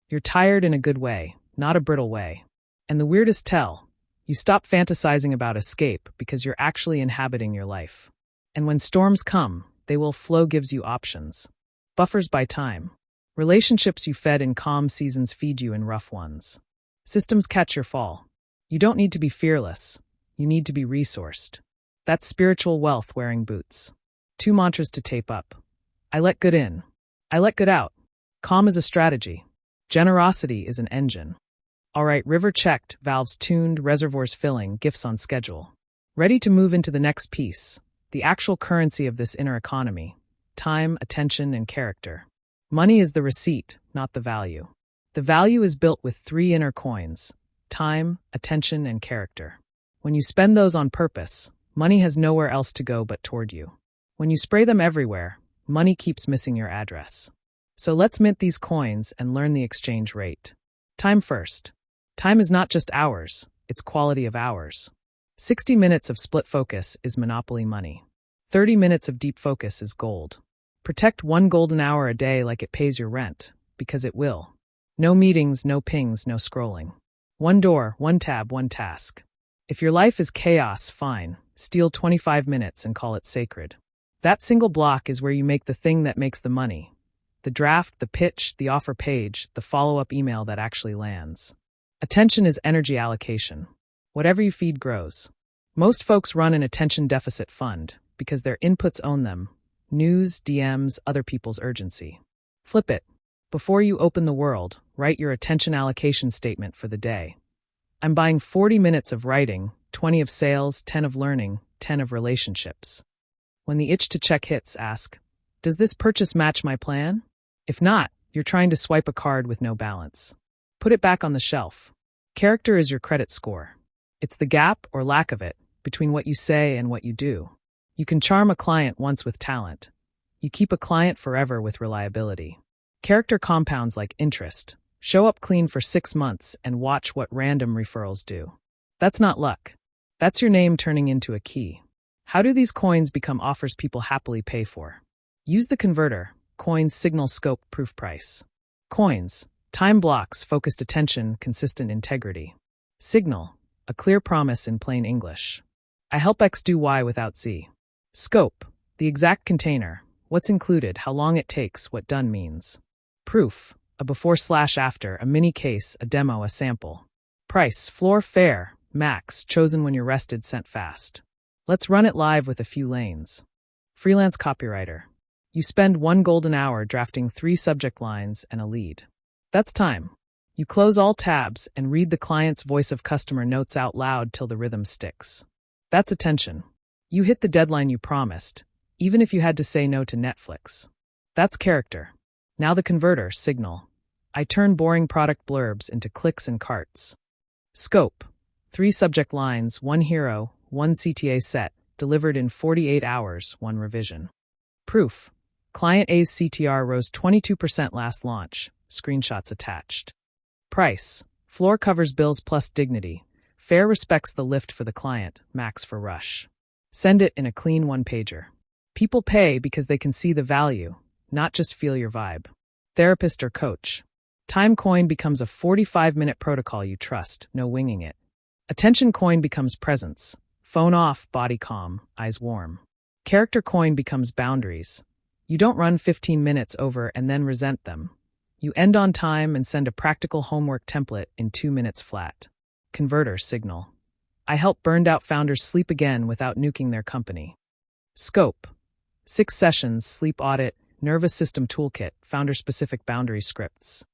You're tired in a good way, not a brittle way. And the weirdest tell, you stop fantasizing about escape because you're actually inhabiting your life. And when storms come, they will. Flow gives you options. Buffers by time. Relationships you fed in calm seasons feed you in rough ones. Systems catch your fall. You don't need to be fearless. You need to be resourced. That's spiritual wealth wearing boots. 2 mantras to tape up. I let good in. I let good out. Calm is a strategy. Generosity is an engine. All right, river checked, valves tuned, reservoirs filling, gifts on schedule. Ready to move into the next piece. The actual currency of this inner economy. Time, attention, and character. Money is the receipt, not the value. The value is built with 3 inner coins. Time, attention, and character. When you spend those on purpose, Money has nowhere else to go but toward you. When you spray them everywhere, money keeps missing your address. So let's mint these coins and learn the exchange rate. Time first. Time is not just hours, it's quality of hours. 60 minutes of split focus is monopoly money. 30 minutes of deep focus is gold. Protect 1 golden hour a day like it pays your rent, because it will. No meetings, no pings, no scrolling. 1 door, 1 tab, 1 task. If your life is chaos, fine. Steal 25 minutes and call it sacred. That single block is where you make the thing that makes the money. The draft, the pitch, the offer page, the follow-up email that actually lands. Attention is energy allocation. Whatever you feed grows. Most folks run an attention deficit fund because their inputs own them. News, DMs, other people's urgency. Flip it. Before you open the world, write your attention allocation statement for the day. I'm buying 40 minutes of writing, 20 of sales, 10 of learning, 10 of relationships. When the itch to check hits, ask, does this purchase match my plan? If not, you're trying to swipe a card with no balance. Put it back on the shelf. Character is your credit score. It's the gap, or lack of it, between what you say and what you do. You can charm a client once with talent. You keep a client forever with reliability. Character compounds like interest. Show up clean for 6 months and watch what random referrals do. That's not luck. That's your name turning into a key. How do these coins become offers people happily pay for? Use the converter. Coins signal scope proof price. Coins, time blocks, focused attention, consistent integrity. Signal, a clear promise in plain English. I help X do Y without Z. Scope, the exact container, what's included, how long it takes, what done means. Proof, a before/after, a mini case, a demo, a sample. Price, floor, fair, max, chosen when you're rested, sent fast. Let's run it live with a few lanes. Freelance copywriter. You spend 1 golden hour drafting 3 subject lines and a lead. That's time. You close all tabs and read the client's voice of customer notes out loud till the rhythm sticks. That's attention. You hit the deadline you promised, even if you had to say no to Netflix. That's character. Now the converter, signal. I turn boring product blurbs into clicks and carts. Scope. 3 subject lines, 1 hero, 1 CTA set, delivered in 48 hours, 1 revision. Proof. Client A's CTR rose 22% last launch. Screenshots attached. Price. Floor covers bills plus dignity. Fair respects the lift for the client, max for rush. Send it in a clean 1-pager. People pay because they can see the value, not just feel your vibe. Therapist or coach. Time coin becomes a 45-minute protocol you trust, no winging it. Attention coin becomes presence. Phone off, body calm, eyes warm. Character coin becomes boundaries. You don't run 15 minutes over and then resent them. You end on time and send a practical homework template in 2 minutes flat. Converter, signal. I help burned-out founders sleep again without nuking their company. Scope. 6 sessions, sleep audit, nervous system toolkit, founder-specific boundary scripts.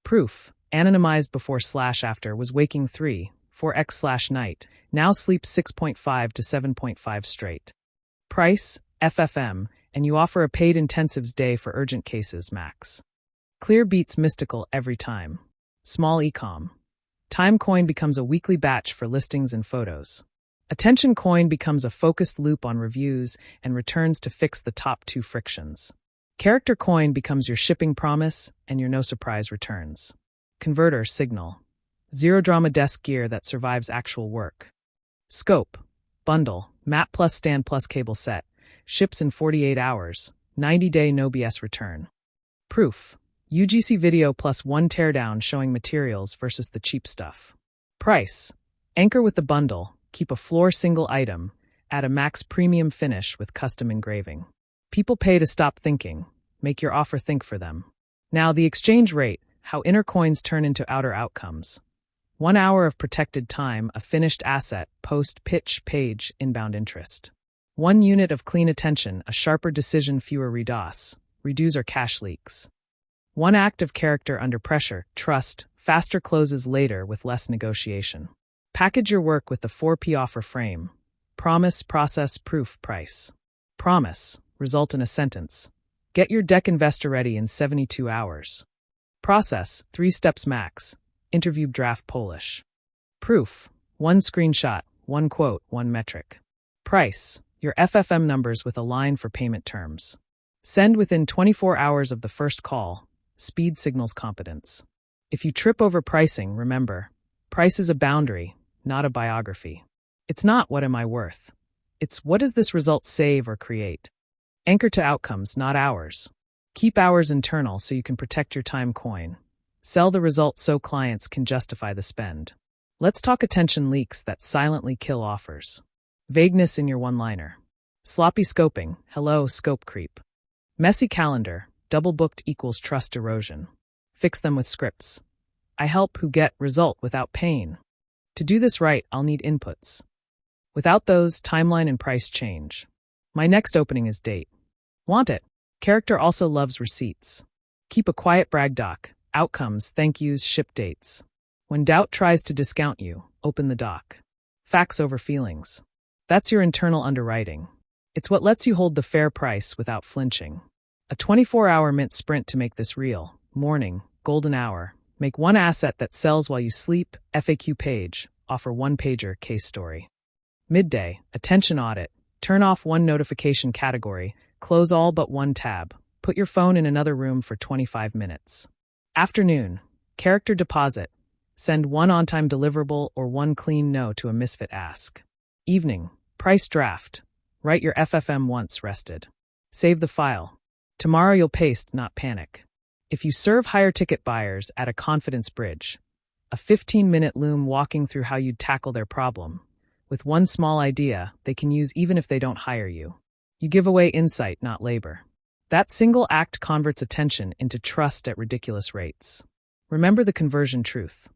Proof. Anonymized before/after was waking 3, 4x/night, now sleeps 6.5 to 7.5 straight. Price, FFM, and you offer a paid intensives day for urgent cases, max. Clear beats mystical every time. Small ecom. Time coin becomes a weekly batch for listings and photos. Attention coin becomes a focused loop on reviews and returns to fix the top 2 frictions. Character coin becomes your shipping promise and your no surprise returns. Converter, signal. Zero drama desk gear that survives actual work. Scope. Bundle. Mat plus stand plus cable set. Ships in 48 hours. 90-day no BS return. Proof. UGC video plus 1 teardown showing materials versus the cheap stuff. Price. Anchor with the bundle. Keep a floor single item. Add a max premium finish with custom engraving. People pay to stop thinking. Make your offer think for them. Now the exchange rate, how inner coins turn into outer outcomes. 1 hour of protected time, a finished asset, post, pitch, page, inbound interest. 1 unit of clean attention, a sharper decision, fewer redos, redos or cache leaks. 1 act of character under pressure, trust, faster closes later with less negotiation. Package your work with the 4P offer frame. Promise, process, proof, price. Promise, result in a sentence. Get your deck investor ready in 72 hours. Process, 3 steps max. Interview draft Polish. Proof, 1 screenshot, 1 quote, 1 metric. Price, your FFM numbers with a line for payment terms. Send within 24 hours of the first call. Speed signals competence. If you trip over pricing, remember, price is a boundary, not a biography. It's not what am I worth. It's what does this result save or create? Anchor to outcomes, not hours. Keep hours internal so you can protect your time coin. Sell the result so clients can justify the spend. Let's talk attention leaks that silently kill offers. Vagueness in your one-liner. Sloppy scoping, hello, scope creep. Messy calendar, double booked equals trust erosion. Fix them with scripts. I help who get result without pain. To do this right, I'll need inputs. Without those, timeline and price change. My next opening is date. Want it? Character also loves receipts. Keep a quiet brag doc. Outcomes, thank yous, ship dates. When doubt tries to discount you, open the doc. Facts over feelings. That's your internal underwriting. It's what lets you hold the fair price without flinching. A 24-hour mint sprint to make this real. Morning, golden hour. Make one asset that sells while you sleep. FAQ page. Offer one-pager case story. Midday, attention audit. Turn off one notification category. Close all but one tab. Put your phone in another room for 25 minutes. Afternoon, character deposit. Send one on-time deliverable or one clean no to a misfit ask. Evening, price draft. Write your FFM once rested. Save the file. Tomorrow you'll paste, not panic. If you serve higher ticket buyers, add a confidence bridge. A 15-minute loom walking through how you'd tackle their problem. With one small idea they can use even if they don't hire you. You give away insight, not labor. That single act converts attention into trust at ridiculous rates. Remember the conversion truth.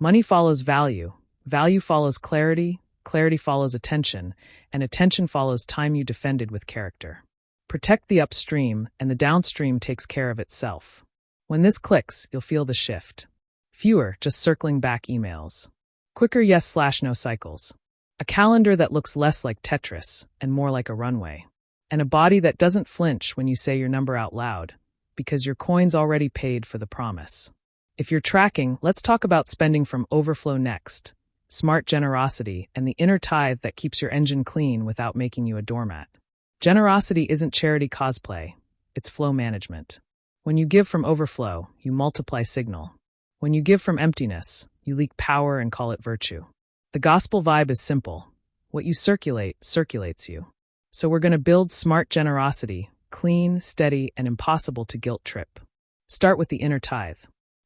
Money follows value, value follows clarity, clarity follows attention, and attention follows time you defended with character. Protect the upstream, and the downstream takes care of itself. When this clicks, you'll feel the shift. Fewer, just circling back emails. Quicker yes/no cycles. A calendar that looks less like Tetris and more like a runway. And a body that doesn't flinch when you say your number out loud, because your coin's already paid for the promise. If you're tracking, let's talk about spending from overflow next. Smart generosity and the inner tithe that keeps your engine clean without making you a doormat. Generosity isn't charity cosplay, it's flow management. When you give from overflow, you multiply signal. When you give from emptiness, you leak power and call it virtue. The gospel vibe is simple. What you circulate, circulates you. So we're going to build smart generosity, clean, steady, and impossible to guilt trip. Start with the inner tithe.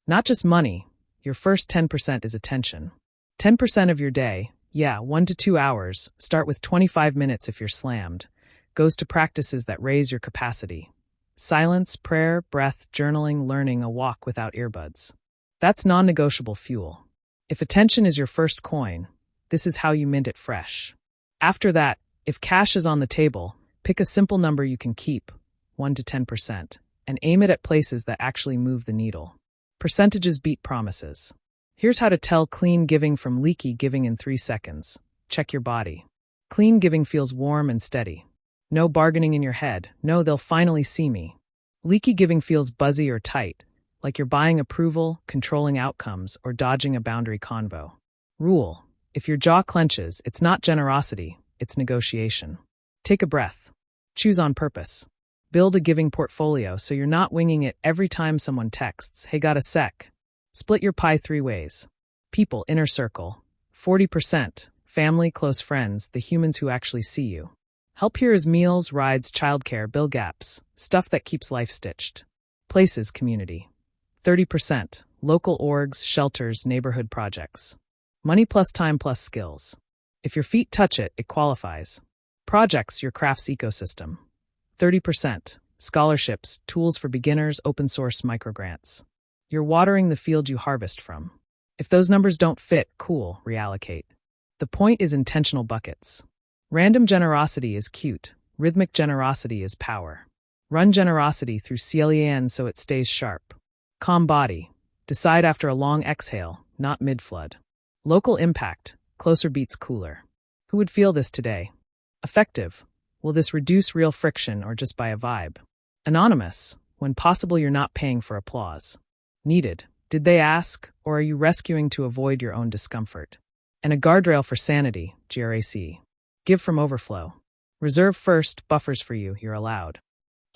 Not just money, your first 10% is attention. 10% of your day, 1 to 2 hours, start with 25 minutes if you're slammed, goes to practices that raise your capacity. Silence, prayer, breath, journaling, learning, a walk without earbuds. That's non-negotiable fuel. If attention is your first coin, this is how you mint it fresh. After that, if cash is on the table, pick a simple number you can keep, 1 to 10%, and aim it at places that actually move the needle. Percentages beat promises. Here's how to tell clean giving from leaky giving in 3 seconds. Check your body. Clean giving feels warm and steady. No bargaining in your head. No, they'll finally see me. Leaky giving feels buzzy or tight, like you're buying approval, controlling outcomes, or dodging a boundary convo. Rule: if your jaw clenches, it's not generosity, it's negotiation. Take a breath. Choose on purpose. Build a giving portfolio so you're not winging it every time someone texts, "Hey, got a sec?" Split your pie 3 ways. People, inner circle. 40%. Family, close friends, the humans who actually see you. Help here is meals, rides, childcare, bill gaps, stuff that keeps life stitched. Places, community. 30%. Local orgs, shelters, neighborhood projects. Money plus time plus skills. If your feet touch it, it qualifies. Projects, your craft's ecosystem. 30%. Scholarships, tools for beginners, open source microgrants. You're watering the field you harvest from. If those numbers don't fit, cool, reallocate. The point is intentional buckets. Random generosity is cute. Rhythmic generosity is power. Run generosity through CLEN so it stays sharp. Calm body. Decide after a long exhale, not mid-flood. Local impact. Closer beats cooler. Who would feel this today? Effective. Will this reduce real friction or just by a vibe? Anonymous. When possible, you're not paying for applause. Needed. Did they ask, or are you rescuing to avoid your own discomfort? And a guardrail for sanity, GRAC. Give from overflow. Reserve first, buffers for you, you're allowed.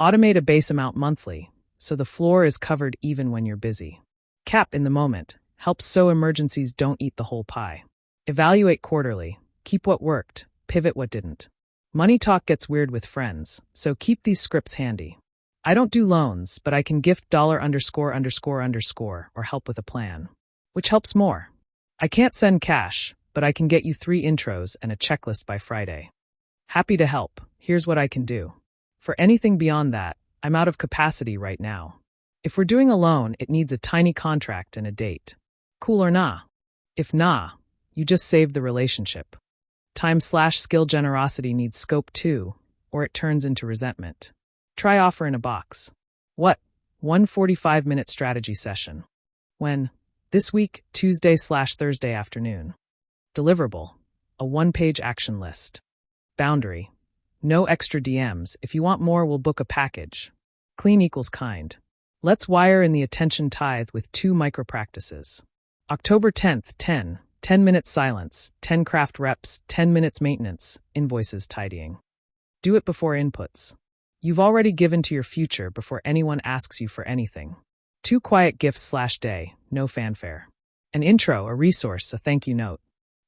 Automate a base amount monthly, so the floor is covered even when you're busy. Cap in the moment, helps so emergencies don't eat the whole pie. Evaluate quarterly, keep what worked, pivot what didn't. Money talk gets weird with friends, so keep these scripts handy. I don't do loans, but I can gift $___ or help with a plan. Which helps more? I can't send cash, but I can get you 3 intros and a checklist by Friday. Happy to help, here's what I can do. For anything beyond that, I'm out of capacity right now. If we're doing a loan, it needs a tiny contract and a date. Cool or nah? If nah, you just save the relationship. Time/skill generosity needs scope too, or it turns into resentment. Try offer in a box. What? 1 45-minute strategy session. When? This week, Tuesday/Thursday afternoon. Deliverable. A 1-page action list. Boundary. No extra DMs. If you want more, we'll book a package. Clean equals kind. Let's wire in the attention tithe with 2 micro-practices. October 10th, 10 minutes silence, 10 craft reps, 10 minutes maintenance, invoices tidying. Do it before inputs. You've already given to your future before anyone asks you for anything. 2 quiet gifts/day, no fanfare. An intro, a resource, a thank you note.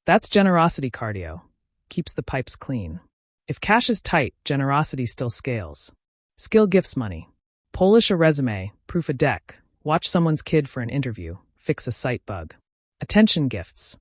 That's generosity cardio. Keeps the pipes clean. If cash is tight, generosity still scales. Skill gifts money. Polish a resume, proof a deck, watch someone's kid for an interview, fix a site bug. Attention gifts.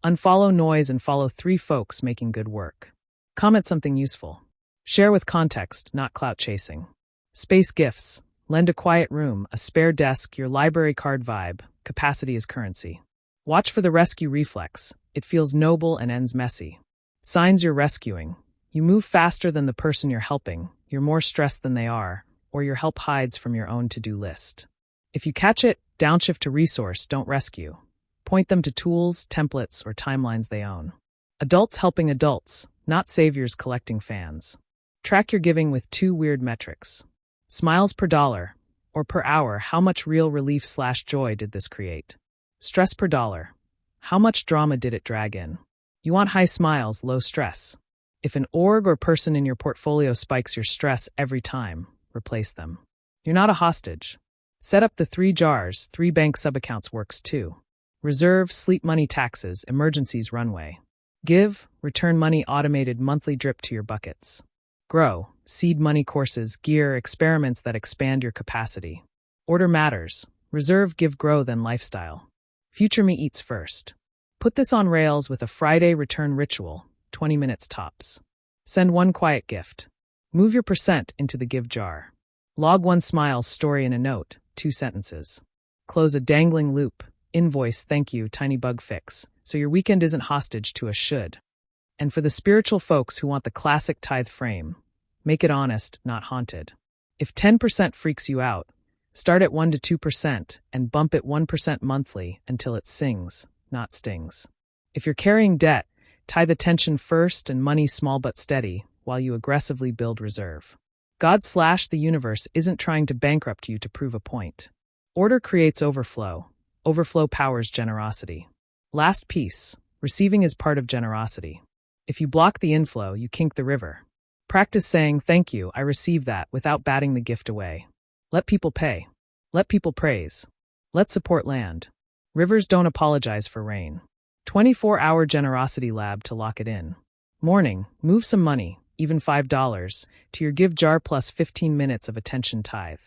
Unfollow noise and follow 3 folks making good work. Comment something useful. Share with context, not clout chasing. Space gifts. Lend a quiet room, a spare desk, your library card vibe. Capacity is currency. Watch for the rescue reflex. It feels noble and ends messy. Signs you're rescuing. You move faster than the person you're helping. You're more stressed than they are, or your help hides from your own to-do list. If you catch it, downshift to resource, don't rescue. Point them to tools, templates, or timelines they own. Adults helping adults, not saviors collecting fans. Track your giving with 2 weird metrics. Smiles per dollar, or per hour, how much real relief/joy did this create? Stress per dollar, how much drama did it drag in? You want high smiles, low stress. If an org or person in your portfolio spikes your stress every time, replace them. You're not a hostage. Set up the 3 jars, 3 bank subaccounts works too. Reserve, sleep money, taxes, emergencies, runway. Give, return money, automated monthly drip to your buckets. Grow, seed money, courses, gear, experiments that expand your capacity. Order matters. Reserve, give, grow, then lifestyle. Future me eats first. Put this on rails with a Friday return ritual, 20 minutes tops. Send 1 quiet gift. Move your percent into the give jar. Log 1 smiles story in a note, 2 sentences. Close a dangling loop, invoice, thank you, tiny bug fix, so your weekend isn't hostage to a should. And for the spiritual folks who want the classic tithe frame, make it honest, not haunted. If 10% freaks you out, start at 1 to 2% and bump it 1% monthly until it sings, not stings. If you're carrying debt, tithe attention first and money small but steady while you aggressively build reserve. God/the universe isn't trying to bankrupt you to prove a point. Order creates overflow. Overflow powers generosity. Last piece, receiving is part of generosity. If you block the inflow, you kink the river. Practice saying, thank you, I receive that, without batting the gift away. Let people pay. Let people praise. Let support land. Rivers don't apologize for rain. 24-hour generosity lab to lock it in. Morning, move some money, even $5, to your give jar plus 15 minutes of attention tithe.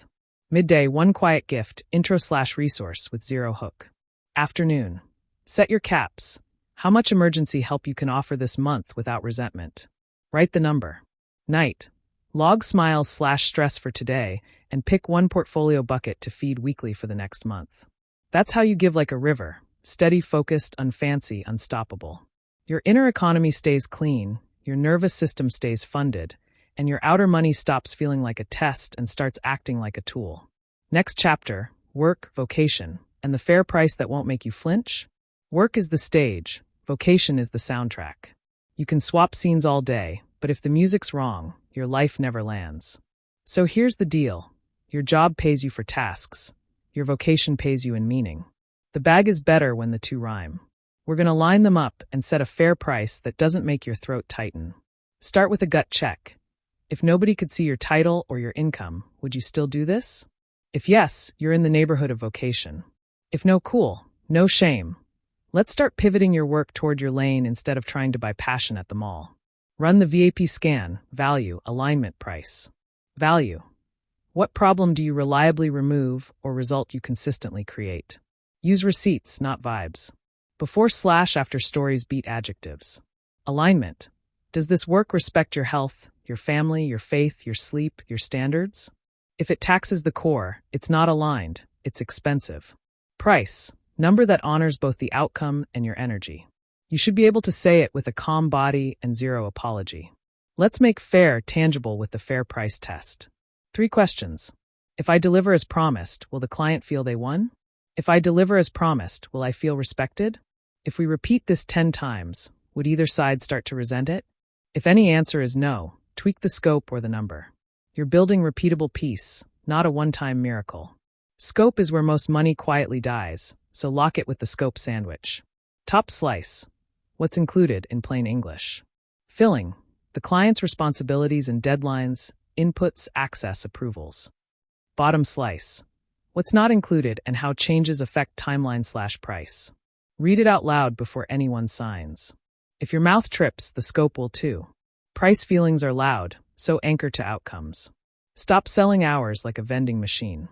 Midday, 1 quiet gift, intro/resource with 0 hook. Afternoon, set your caps. How much emergency help you can offer this month without resentment? Write the number. Night, log smiles/stress for today and pick 1 portfolio bucket to feed weekly for the next month. That's how you give like a river, steady, focused, unfancy, unstoppable. Your inner economy stays clean, your nervous system stays funded, and your outer money stops feeling like a test and starts acting like a tool. Next chapter, work, vocation, and the fair price that won't make you flinch? Work is the stage, vocation is the soundtrack. You can swap scenes all day, but if the music's wrong, your life never lands. So here's the deal. Your job pays you for tasks. Your vocation pays you in meaning. The bag is better when the 2 rhyme. We're going to line them up and set a fair price that doesn't make your throat tighten. Start with a gut check. If nobody could see your title or your income, would you still do this? If yes, you're in the neighborhood of vocation. If no, cool, no shame. Let's start pivoting your work toward your lane instead of trying to buy passion at the mall. Run the VAP scan, value, alignment, price. Value. What problem do you reliably remove or result you consistently create? Use receipts, not vibes. Before/after stories beat adjectives. Alignment. Does this work respect your health, your family, your faith, your sleep, your standards? If it taxes the core, it's not aligned, it's expensive. Price. Number that honors both the outcome and your energy. You should be able to say it with a calm body and zero apology. Let's make fair tangible with the fair price test. 3 questions. If I deliver as promised, will the client feel they won? If I deliver as promised, will I feel respected? If we repeat this 10 times, would either side start to resent it? If any answer is no, tweak the scope or the number. You're building repeatable peace, not a one-time miracle. Scope is where most money quietly dies, so lock it with the scope sandwich. Top slice. What's included in plain English? Filling. The client's responsibilities and deadlines, inputs, access, approvals. Bottom slice. What's not included and how changes affect timeline/price. Read it out loud before anyone signs. If your mouth trips, the scope will too. Price feelings are loud, so anchor to outcomes. Stop selling hours like a vending machine.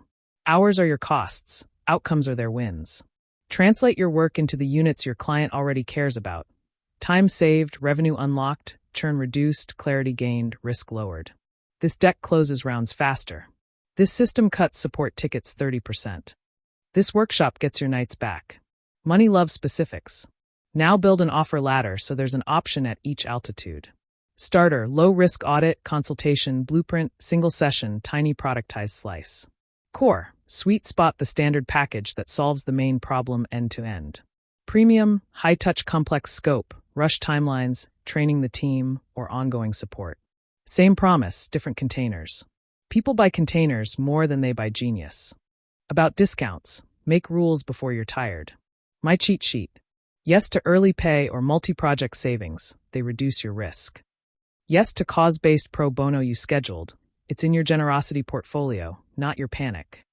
Hours are your costs, outcomes are their wins. Translate your work into the units your client already cares about. Time saved, revenue unlocked, churn reduced, clarity gained, risk lowered. This deck closes rounds faster. This system cuts support tickets 30%. This workshop gets your nights back. Money loves specifics. Now build an offer ladder so there's an option at each altitude. Starter, low-risk audit, consultation, blueprint, single session, tiny productized slice. Core, sweet spot, the standard package that solves the main problem end-to-end. Premium, high-touch complex scope, rush timelines, training the team, or ongoing support. Same promise, different containers. People buy containers more than they buy genius. About discounts, make rules before you're tired. My cheat sheet. Yes to early pay or multi-project savings, they reduce your risk. Yes to cause-based pro bono you scheduled, it's in your generosity portfolio, not your panic.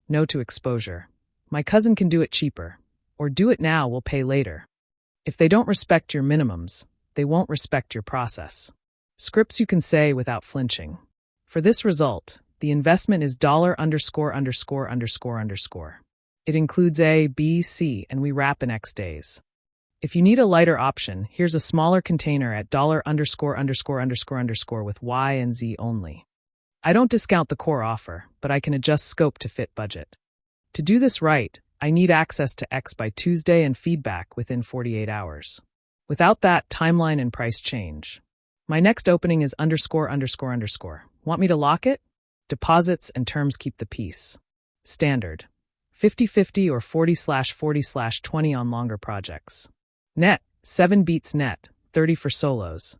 No to exposure. My cousin can do it cheaper, or do it now, we'll pay later. If they don't respect your minimums, they won't respect your process. Scripts you can say without flinching. For this result, the investment is $_____. It includes A, B, C, and we wrap in X days. If you need a lighter option, here's a smaller container at $____ with Y and Z only. I don't discount the core offer, but I can adjust scope to fit budget. To do this right, I need access to X by Tuesday and feedback within 48 hours. Without that, timeline and price change. My next opening is $____. Want me to lock it? Deposits and terms keep the peace. Standard. 50/50 or 40/40/20 on longer projects. Net, 7 beats net, 30 for solos.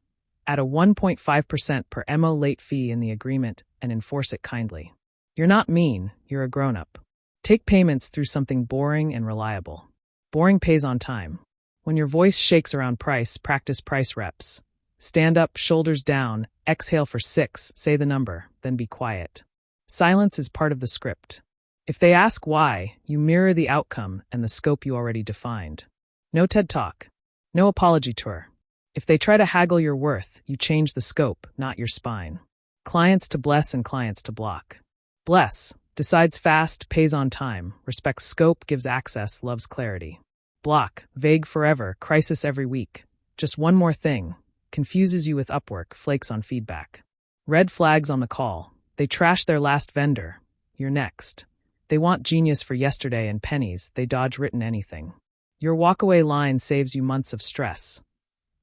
Add a 1.5% per MO late fee in the agreement and enforce it kindly. You're not mean, you're a grown-up. Take payments through something boring and reliable. Boring pays on time. When your voice shakes around price, practice price reps. Stand up, shoulders down, exhale for 6, say the number, then be quiet. Silence is part of the script. If they ask why, you mirror the outcome and the scope you already defined. No TED Talk. No apology tour. If they try to haggle your worth, you change the scope, not your spine. Clients to bless and clients to block. Bless. Decides fast, pays on time, respects scope, gives access, loves clarity. Block. Vague forever, crisis every week. Just one more thing. Confuses you with Upwork, flakes on feedback. Red flags on the call. They trash their last vendor. You're next. They want genius for yesterday and pennies, they dodge written anything. Your walkaway line saves you months of stress.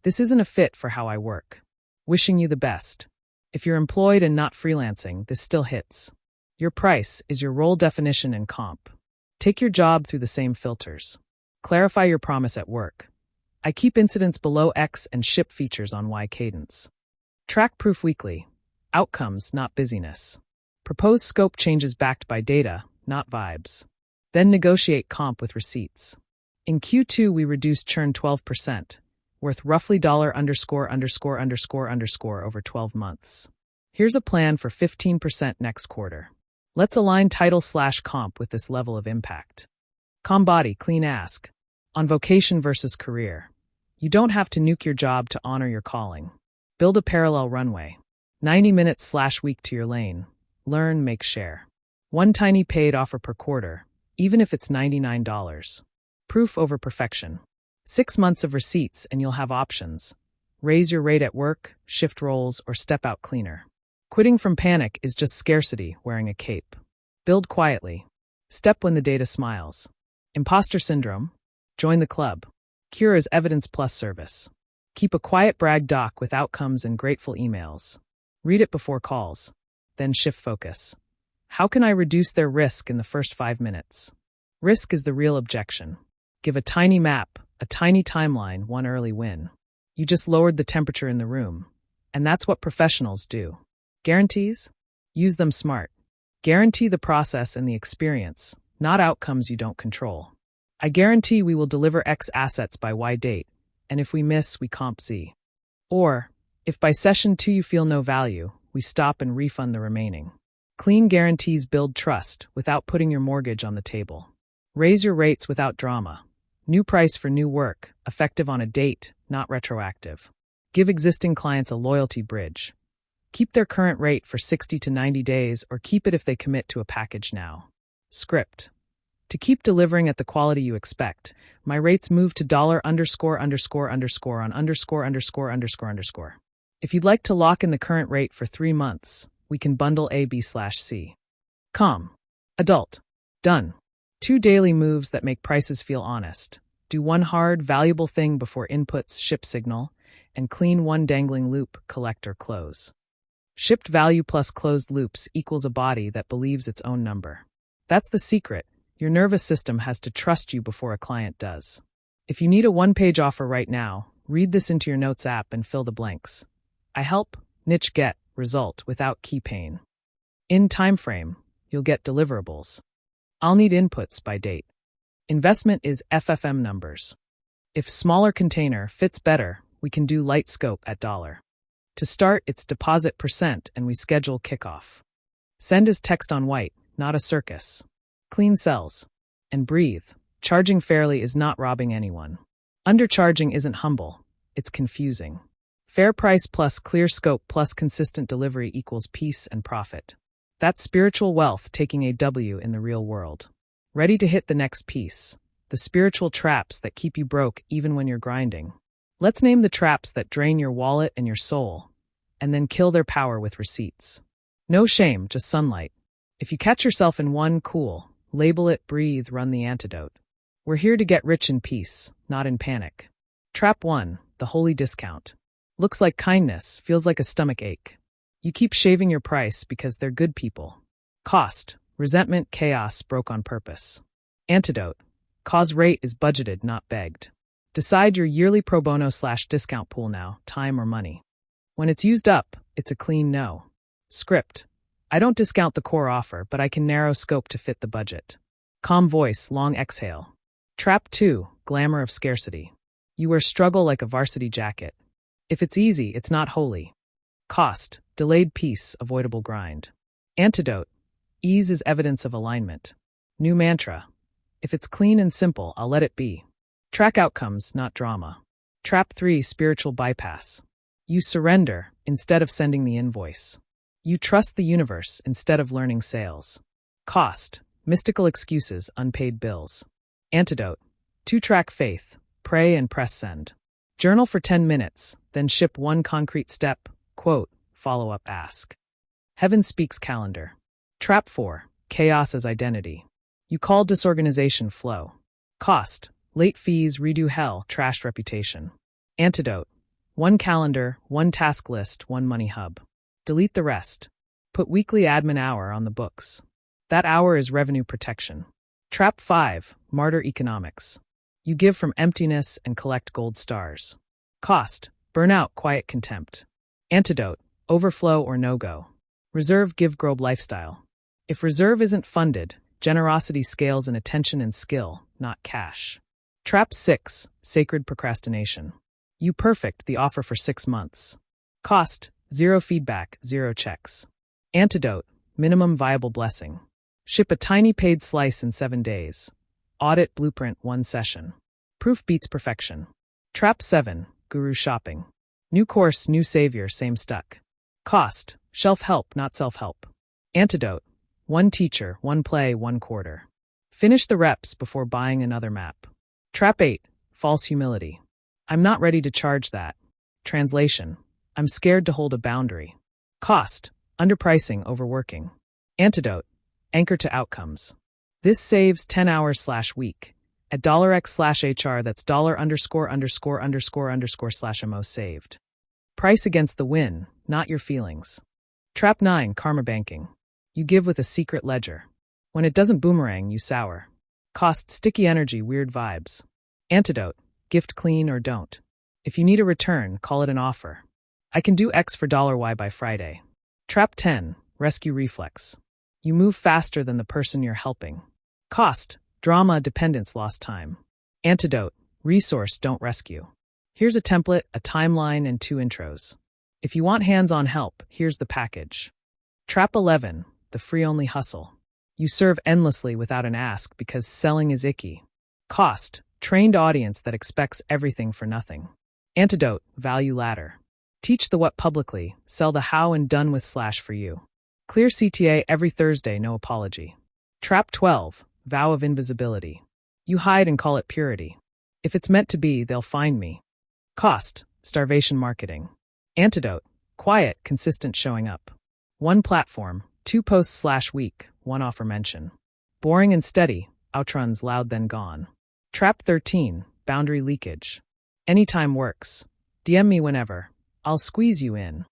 This isn't a fit for how I work. Wishing you the best. If you're employed and not freelancing, this still hits. Your price is your role definition and comp. Take your job through the same filters. Clarify your promise at work. I keep incidents below X and ship features on Y cadence. Track proof weekly. Outcomes, not busyness. Propose scope changes backed by data, not vibes. Then negotiate comp with receipts. In Q2, we reduced churn 12%. worth roughly $____ over 12 months. Here's a plan for 15% next quarter. Let's align title/comp with this level of impact. Calm body, clean ask. On vocation versus career. You don't have to nuke your job to honor your calling. Build a parallel runway. 90 minutes/week to your lane. Learn, make, share. One tiny paid offer per quarter, even if it's $99. Proof over perfection. 6 months of receipts and you'll have options. Raise your rate at work, shift roles, or step out cleaner. Quitting from panic is just scarcity wearing a cape. Build quietly. Step when the data smiles. Imposter syndrome? Join the club. Cure is evidence plus service. Keep a quiet brag doc with outcomes and grateful emails. Read it before calls. Then shift focus. How can I reduce their risk in the first 5 minutes? Risk is the real objection. Give a tiny map, a tiny timeline, one early win. You just lowered the temperature in the room. And that's what professionals do. Guarantees? Use them smart. Guarantee the process and the experience, not outcomes you don't control. I guarantee we will deliver X assets by Y date, and if we miss, we comp Z. Or, if by session 2 you feel no value, we stop and refund the remaining. Clean guarantees build trust without putting your mortgage on the table. Raise your rates without drama. New price for new work, effective on a date, not retroactive. Give existing clients a loyalty bridge. Keep their current rate for 60 to 90 days or keep it if they commit to a package now. Script. To keep delivering at the quality you expect, my rates move to $____ on ______. If you'd like to lock in the current rate for 3 months, we can bundle A/B/C. Calm. Adult. Done. 2 daily moves that make prices feel honest. Do 1 hard, valuable thing before inputs ship signal, and clean 1 dangling loop, collect or close. Shipped value plus closed loops equals a body that believes its own number. That's the secret. Your nervous system has to trust you before a client does. If you need a 1-page offer right now, read this into your notes app and fill the blanks. I help, niche get, result without key pain. In time frame, you'll get deliverables. I'll need inputs by date. Investment is FFM numbers. If smaller container fits better, we can do light scope at $. To start, it's deposit % and we schedule kickoff. Send is text on white, not a circus. Clean cells. And breathe. Charging fairly is not robbing anyone. Undercharging isn't humble, it's confusing. Fair price plus clear scope plus consistent delivery equals peace and profit. That's spiritual wealth taking a W in the real world. Ready to hit the next piece. The spiritual traps that keep you broke even when you're grinding. Let's name the traps that drain your wallet and your soul, and then kill their power with receipts. No shame, just sunlight. If you catch yourself in one, cool. Label it, breathe, run the antidote. We're here to get rich in peace, not in panic. Trap 1, the holy discount. Looks like kindness, feels like a stomach ache. You keep shaving your price because they're good people. Cost, resentment, chaos, broke on purpose. Antidote, cause rate is budgeted, not begged. Decide your yearly pro bono/discount pool now, time or money. When it's used up, it's a clean no. Script, I don't discount the core offer, but I can narrow scope to fit the budget. Calm voice, long exhale. Trap 2, glamour of scarcity. You wear struggle like a varsity jacket. If it's easy, it's not holy. Cost, delayed peace, avoidable grind. Antidote, ease is evidence of alignment. New mantra, if it's clean and simple, I'll let it be. Track outcomes, not drama. Trap 3, spiritual bypass. You surrender instead of sending the invoice. You trust the universe instead of learning sales. Cost, mystical excuses, unpaid bills. Antidote, 2-track faith, pray and press send. Journal for 10 minutes, then ship 1 concrete step, quote, follow-up ask. Heaven speaks calendar. Trap 4, chaos as identity. You call disorganization flow. Cost, late fees, redo hell, trashed reputation. Antidote, 1 calendar, 1 task list, 1 money hub. Delete the rest. Put weekly admin hour on the books. That hour is revenue protection. Trap 5, martyr economics. You give from emptiness and collect gold stars. Cost, burnout, quiet contempt. Antidote, overflow or no-go. Reserve, give, grobe lifestyle. If reserve isn't funded, generosity scales in attention and skill, not cash. Trap 6, sacred procrastination. You perfect the offer for 6 months. Cost, 0 feedback, 0 checks. Antidote, minimum viable blessing. Ship a tiny paid slice in 7 days. Audit blueprint 1 session. Proof beats perfection. Trap 7, guru shopping. New course, new savior, same stuck. Cost, shelf help, not self-help. Antidote, 1 teacher, 1 play, 1 quarter. Finish the reps before buying another map. Trap 8, false humility. I'm not ready to charge that. Translation, I'm scared to hold a boundary. Cost, underpricing, overworking. Antidote, anchor to outcomes. This saves 10 hours/week. At $X/HR, that's $____/MO saved. Price against the win, not your feelings. Trap 9, karma banking. You give with a secret ledger. When it doesn't boomerang, you sour. Cost, sticky energy, weird vibes. Antidote, gift clean or don't. If you need a return, call it an offer. I can do X for $Y by Friday. Trap 10, rescue reflex. You move faster than the person you're helping. Cost, drama, dependence, lost time. Antidote, resource, don't rescue. Here's a template, a timeline, and 2 intros. If you want hands-on help, here's the package. Trap 11, the free-only hustle. You serve endlessly without an ask because selling is icky. Cost, trained audience that expects everything for nothing. Antidote, value ladder. Teach the what publicly, sell the how and done with / for you. Clear CTA every Thursday, no apology. Trap 12, vow of invisibility. You hide and call it purity. If it's meant to be, they'll find me. Cost, starvation marketing. Antidote, quiet, consistent showing up. 1 platform, 2 posts /week, 1 offer mention. Boring and steady, outruns loud then gone. Trap 13, boundary leakage. Anytime works. DM me whenever. I'll squeeze you in.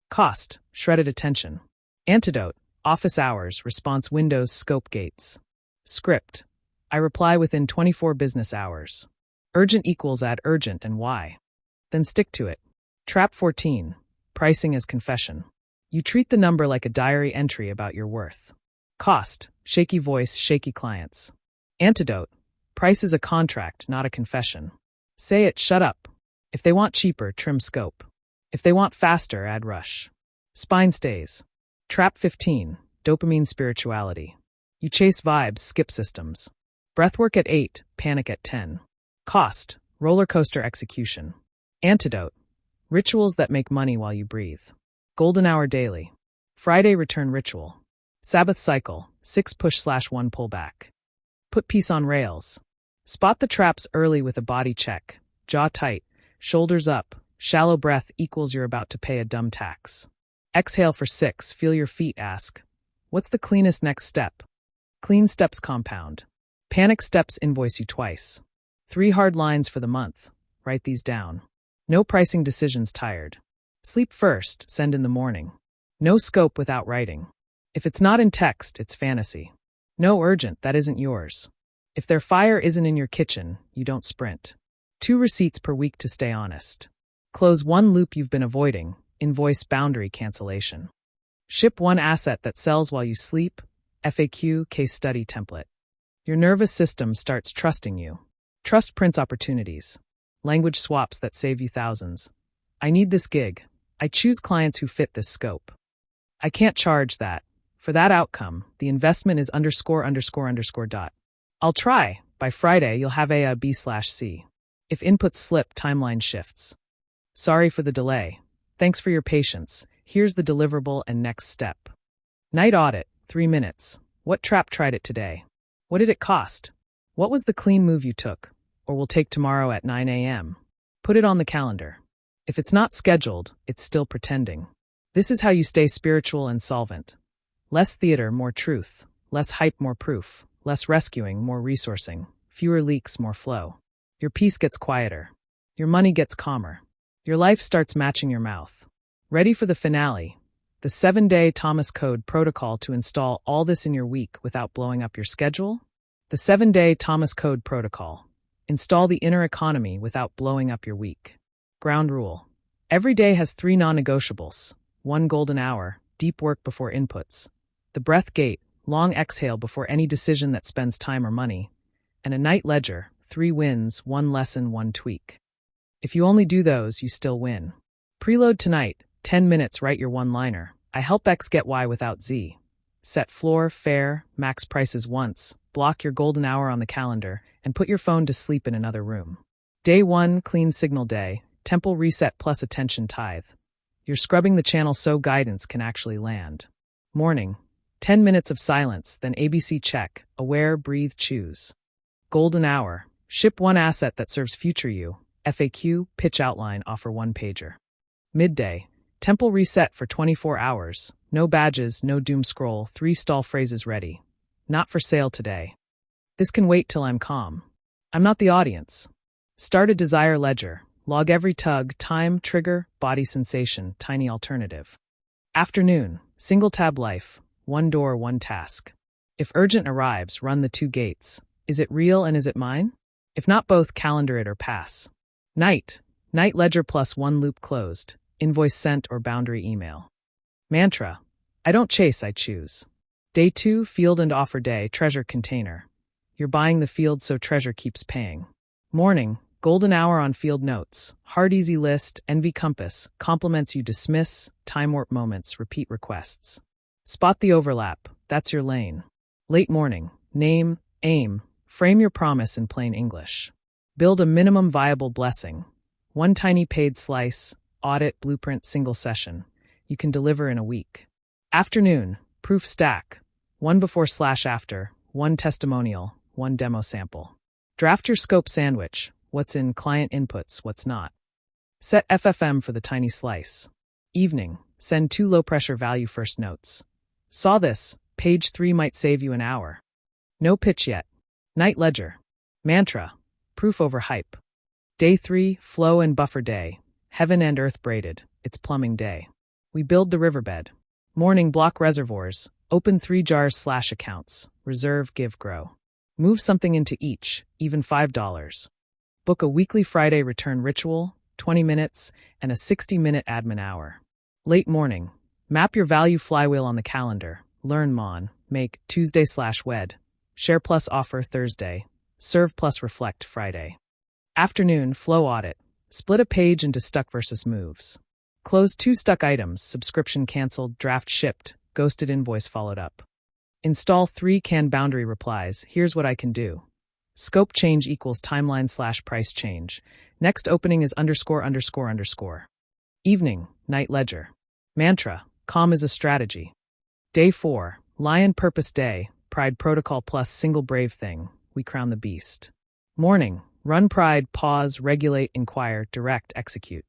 Cost, shredded attention. Antidote, office hours, response windows, scope gates. Script, I reply within 24 business hours. Urgent equals add urgent and why. Then stick to it. Trap 14, pricing as confession. You treat the number like a diary entry about your worth. Cost, shaky voice, shaky clients. Antidote, price is a contract, not a confession. Say it, shut up. If they want cheaper, trim scope. If they want faster, add rush. Spine stays. Trap 15, dopamine spirituality. You chase vibes, skip systems. Breathwork at 8, panic at 10. Cost, roller coaster execution. Antidote, rituals that make money while you breathe. Golden hour daily. Friday return ritual. Sabbath cycle, 6 push/1 pullback. Put peace on rails. Spot the traps early with a body check. Jaw tight, shoulders up, shallow breath equals you're about to pay a dumb tax. Exhale for 6, feel your feet, ask, what's the cleanest next step? Clean steps compound. Panic steps invoice you twice. 3 hard lines for the month. Write these down. No pricing decisions tired. Sleep first, send in the morning. No scope without writing. If it's not in text, it's fantasy. No urgent, that isn't yours. If their fire isn't in your kitchen, you don't sprint. 2 receipts per week to stay honest. Close 1 loop you've been avoiding, invoice boundary cancellation. Ship 1 asset that sells while you sleep, FAQ case study template. Your nervous system starts trusting you. Trust prints opportunities. Language swaps that save you thousands. I need this gig. I choose clients who fit this scope. I can't charge that. For that outcome, the investment is ____. I'll try. By Friday, you'll have a B/C. If inputs slip, timeline shifts. Sorry for the delay. Thanks for your patience. Here's the deliverable and next step. Night audit, 3 minutes. What trap tried it today? What did it cost? What was the clean move you took? Or will take tomorrow at 9 a.m.? Put it on the calendar. If it's not scheduled, it's still pretending. This is how you stay spiritual and solvent. Less theater, more truth. Less hype, more proof. Less rescuing, more resourcing. Fewer leaks, more flow. Your peace gets quieter. Your money gets calmer. Your life starts matching your mouth. Ready for the finale. The 7-day Thomas Code protocol to install all this in your week without blowing up your schedule? The 7-day Thomas Code protocol. Install the inner economy without blowing up your week. Ground rule. Every day has 3 non-negotiables. 1 golden hour, deep work before inputs. The breath gate, long exhale before any decision that spends time or money. And a night ledger, 3 wins, 1 lesson, 1 tweak. If you only do those, you still win. Preload tonight, 10 minutes, write your one-liner. I help X get Y without Z. Set floor, fair, max prices once, block your golden hour on the calendar, and put your phone to sleep in another room. Day 1, clean signal day, temple reset plus attention tithe. You're scrubbing the channel so guidance can actually land. Morning, 10 minutes of silence, then ABC check, aware, breathe, choose. Golden hour, ship one asset that serves future you, FAQ, pitch outline, offer one pager. Midday, temple reset for 24 hours, no badges, no doom scroll, 3 stall phrases ready. Not for sale today. This can wait till I'm calm. I'm not the audience. Start a desire ledger, log every tug, time, trigger, body sensation, tiny alternative. Afternoon, single tab life, one door, one task. If urgent arrives, run the 2 gates. Is it real and is it mine? If not both, calendar it or pass. Night ledger plus 1 loop closed, invoice sent or boundary email. Mantra, I don't chase, I choose. Day 2, field and offer day, treasure container. You're buying the field so treasure keeps paying. Morning, golden hour on field notes, hard easy list, envy compass, compliments you dismiss, time warp moments, repeat requests. Spot the overlap, that's your lane. Late morning, name, aim, frame your promise in plain English. Build a minimum viable blessing. One tiny paid slice, audit, blueprint, single session. You can deliver in a week. Afternoon, proof stack. 1 before/after, 1 testimonial, 1 demo sample. Draft your scope sandwich. What's in client inputs, what's not. Set FFM for the tiny slice. Evening, send 2 low-pressure value first notes. Saw this, page 3 might save you an hour. No pitch yet. Night ledger. Mantra, proof over hype. Day 3, flow and buffer day. Heaven and earth braided, it's plumbing day. We build the riverbed. Morning, block reservoirs. Open 3 jars/accounts. Reserve, give, grow. Move something into each, even $5. Book a weekly Friday return ritual, 20 minutes, and a 60-minute admin hour. Late morning, map your value flywheel on the calendar. Learn Mon, make Tuesday/wed. Share plus offer Thursday. Serve plus reflect Friday. Afternoon, flow audit. Split a page into stuck versus moves. Close 2 stuck items, subscription canceled, draft shipped, ghosted invoice followed up. Install 3 canned boundary replies, here's what I can do. Scope change equals timeline/price change. Next opening is ____. Evening, night ledger. Mantra, calm is a strategy. Day 4, lion purpose day, pride protocol plus single brave thing. We crown the beast. Morning, run pride, pause, regulate, inquire, direct, execute.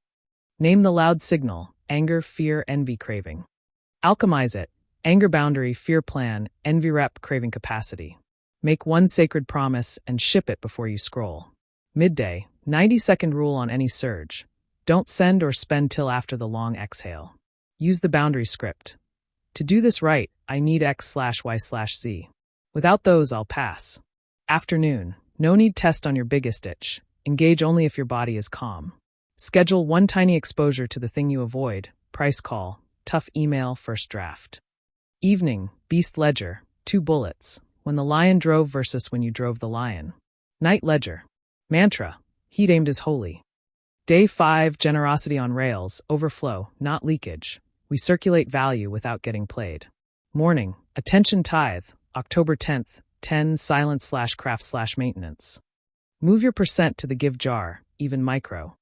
Name the loud signal, anger, fear, envy, craving. Alchemize it, anger boundary, fear plan, envy rep, craving capacity. Make 1 sacred promise and ship it before you scroll. Midday, 90-second rule on any surge. Don't send or spend till after the long exhale. Use the boundary script. To do this right, I need X/Y/Z. Without those, I'll pass. Afternoon, no need test on your biggest itch. Engage only if your body is calm. Schedule 1 tiny exposure to the thing you avoid, price call, tough email, first draft. Evening, beast ledger, 2 bullets. When the lion drove versus when you drove the lion. Night ledger. Mantra, heat aimed is holy. Day 5, generosity on rails, overflow, not leakage. We circulate value without getting played. Morning, attention tithe, October 10th, 10 silence/craft/maintenance. Move your percent to the give jar, even micro.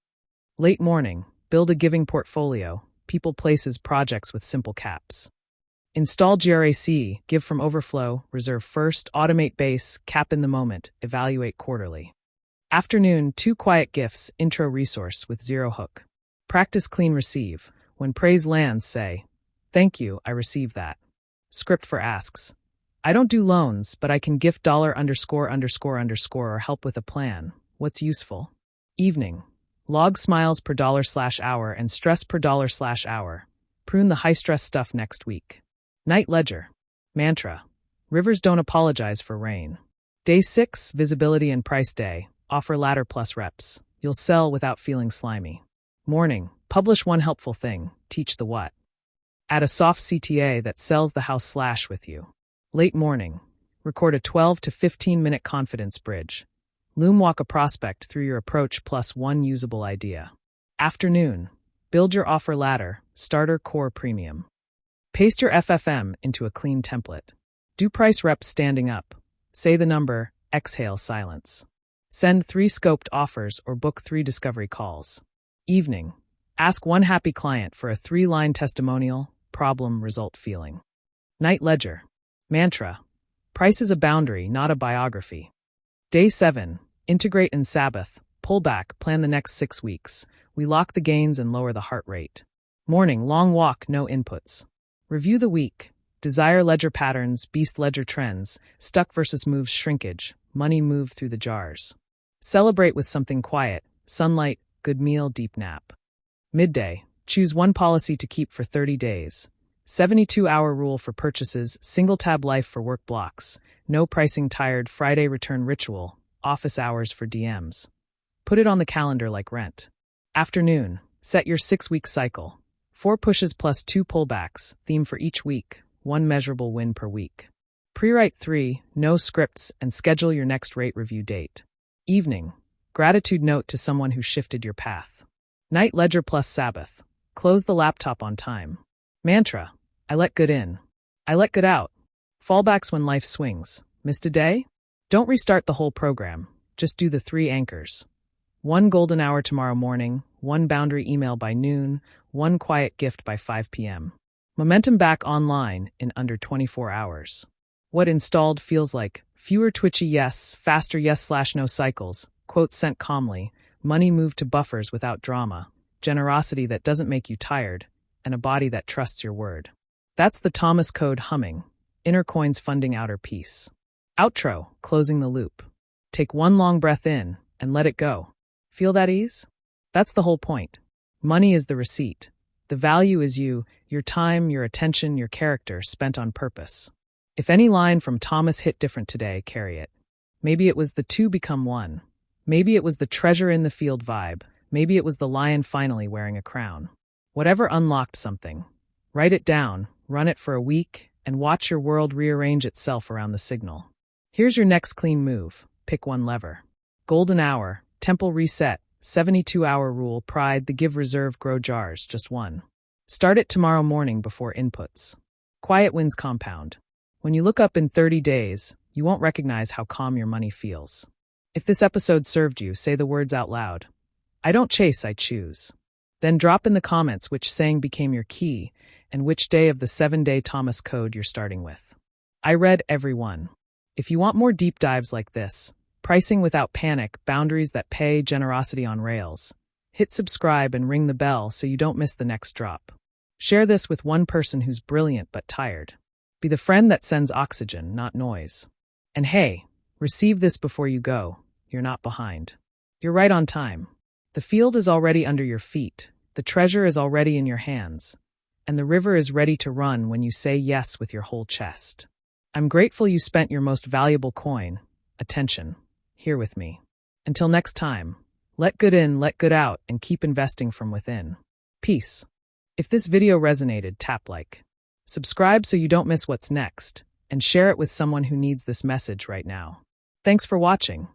Late morning, build a giving portfolio, people, places, projects with simple caps. Install GRAC, give from overflow, reserve first, automate base, cap in the moment, evaluate quarterly. Afternoon, 2 quiet gifts, intro resource with 0 hook. Practice clean receive. When praise lands, say, thank you, I received that. Script for asks. I don't do loans, but I can gift $___ or help with a plan. What's useful? Evening. Log smiles per $/hour and stress per $/hour. Prune the high-stress stuff next week. Night ledger. Mantra. Rivers don't apologize for rain. Day 6, visibility and price day. Offer ladder plus reps. You'll sell without feeling slimy. Morning. Publish 1 helpful thing. Teach the what. Add a soft CTA that sells the house / with you. Late morning. Record a 12 to 15 minute confidence bridge. Loom walk a prospect through your approach plus one usable idea. Afternoon. Build your offer ladder, starter, core, premium. Paste your FFM into a clean template. Do price reps standing up. Say the number, exhale, silence. Send 3 scoped offers or book 3 discovery calls. Evening. Ask one happy client for a 3-line testimonial, problem, result, feeling. Night ledger. Mantra. Price is a boundary, not a biography. Day 7. Integrate and Sabbath. Pull back, plan the next 6 weeks. We lock the gains and lower the heart rate. Morning, long walk, no inputs. Review the week. Desire ledger patterns, beast ledger trends, stuck versus moves shrinkage, money move through the jars. Celebrate with something quiet, sunlight, good meal, deep nap. Midday. Choose one policy to keep for 30 days. 72-hour rule for purchases, single tab life for work blocks, no pricing tired Friday return ritual, office hours for DMs. Put it on the calendar like rent. Afternoon. Set your 6-week cycle. 4 pushes plus 2 pullbacks, theme for each week, 1 measurable win per week. Pre-write 3, no scripts, and schedule your next rate review date. Evening. Gratitude note to someone who shifted your path. Night ledger plus Sabbath. Close the laptop on time. Mantra. I let good in. I let good out. Fallbacks when life swings. Missed a day? Don't restart the whole program. Just do the 3 anchors. 1 golden hour tomorrow morning, 1 boundary email by noon, 1 quiet gift by 5 p.m. Momentum back online in under 24 hours. What installed feels like fewer twitchy yes, faster yes/no cycles, quotes sent calmly, money moved to buffers without drama, generosity that doesn't make you tired, and a body that trusts your word. That's the Thomas code humming, inner coins funding outer peace. Outro, closing the loop. Take 1 long breath in and let it go. Feel that ease? That's the whole point. Money is the receipt. The value is you, your time, your attention, your character spent on purpose. If any line from Thomas hit different today, carry it. Maybe it was the 2 become 1. Maybe it was the treasure in the field vibe. Maybe it was the lion finally wearing a crown. Whatever unlocked something. Write it down, run it for a week, and watch your world rearrange itself around the signal. Here's your next clean move. Pick 1 lever. Golden hour, temple reset, 72-hour rule, pride, the give reserve, grow jars, just 1. Start it tomorrow morning before inputs. Quiet wins compound. When you look up in 30 days, you won't recognize how calm your money feels. If this episode served you, say the words out loud. I don't chase, I choose. Then drop in the comments which saying became your key and which day of the 7-day Thomas code you're starting with. I read every one. If you want more deep dives like this, pricing without panic, boundaries that pay, generosity on rails, hit subscribe and ring the bell so you don't miss the next drop. Share this with one person who's brilliant but tired. Be the friend that sends oxygen, not noise. And hey, receive this before you go. You're not behind. You're right on time. The field is already under your feet. The treasure is already in your hands. And the river is ready to run when you say yes with your whole chest. I'm grateful you spent your most valuable coin, attention, here with me. Until next time, let good in, let good out, and keep investing from within. Peace. If this video resonated, tap like. Subscribe so you don't miss what's next, and share it with someone who needs this message right now. Thanks for watching.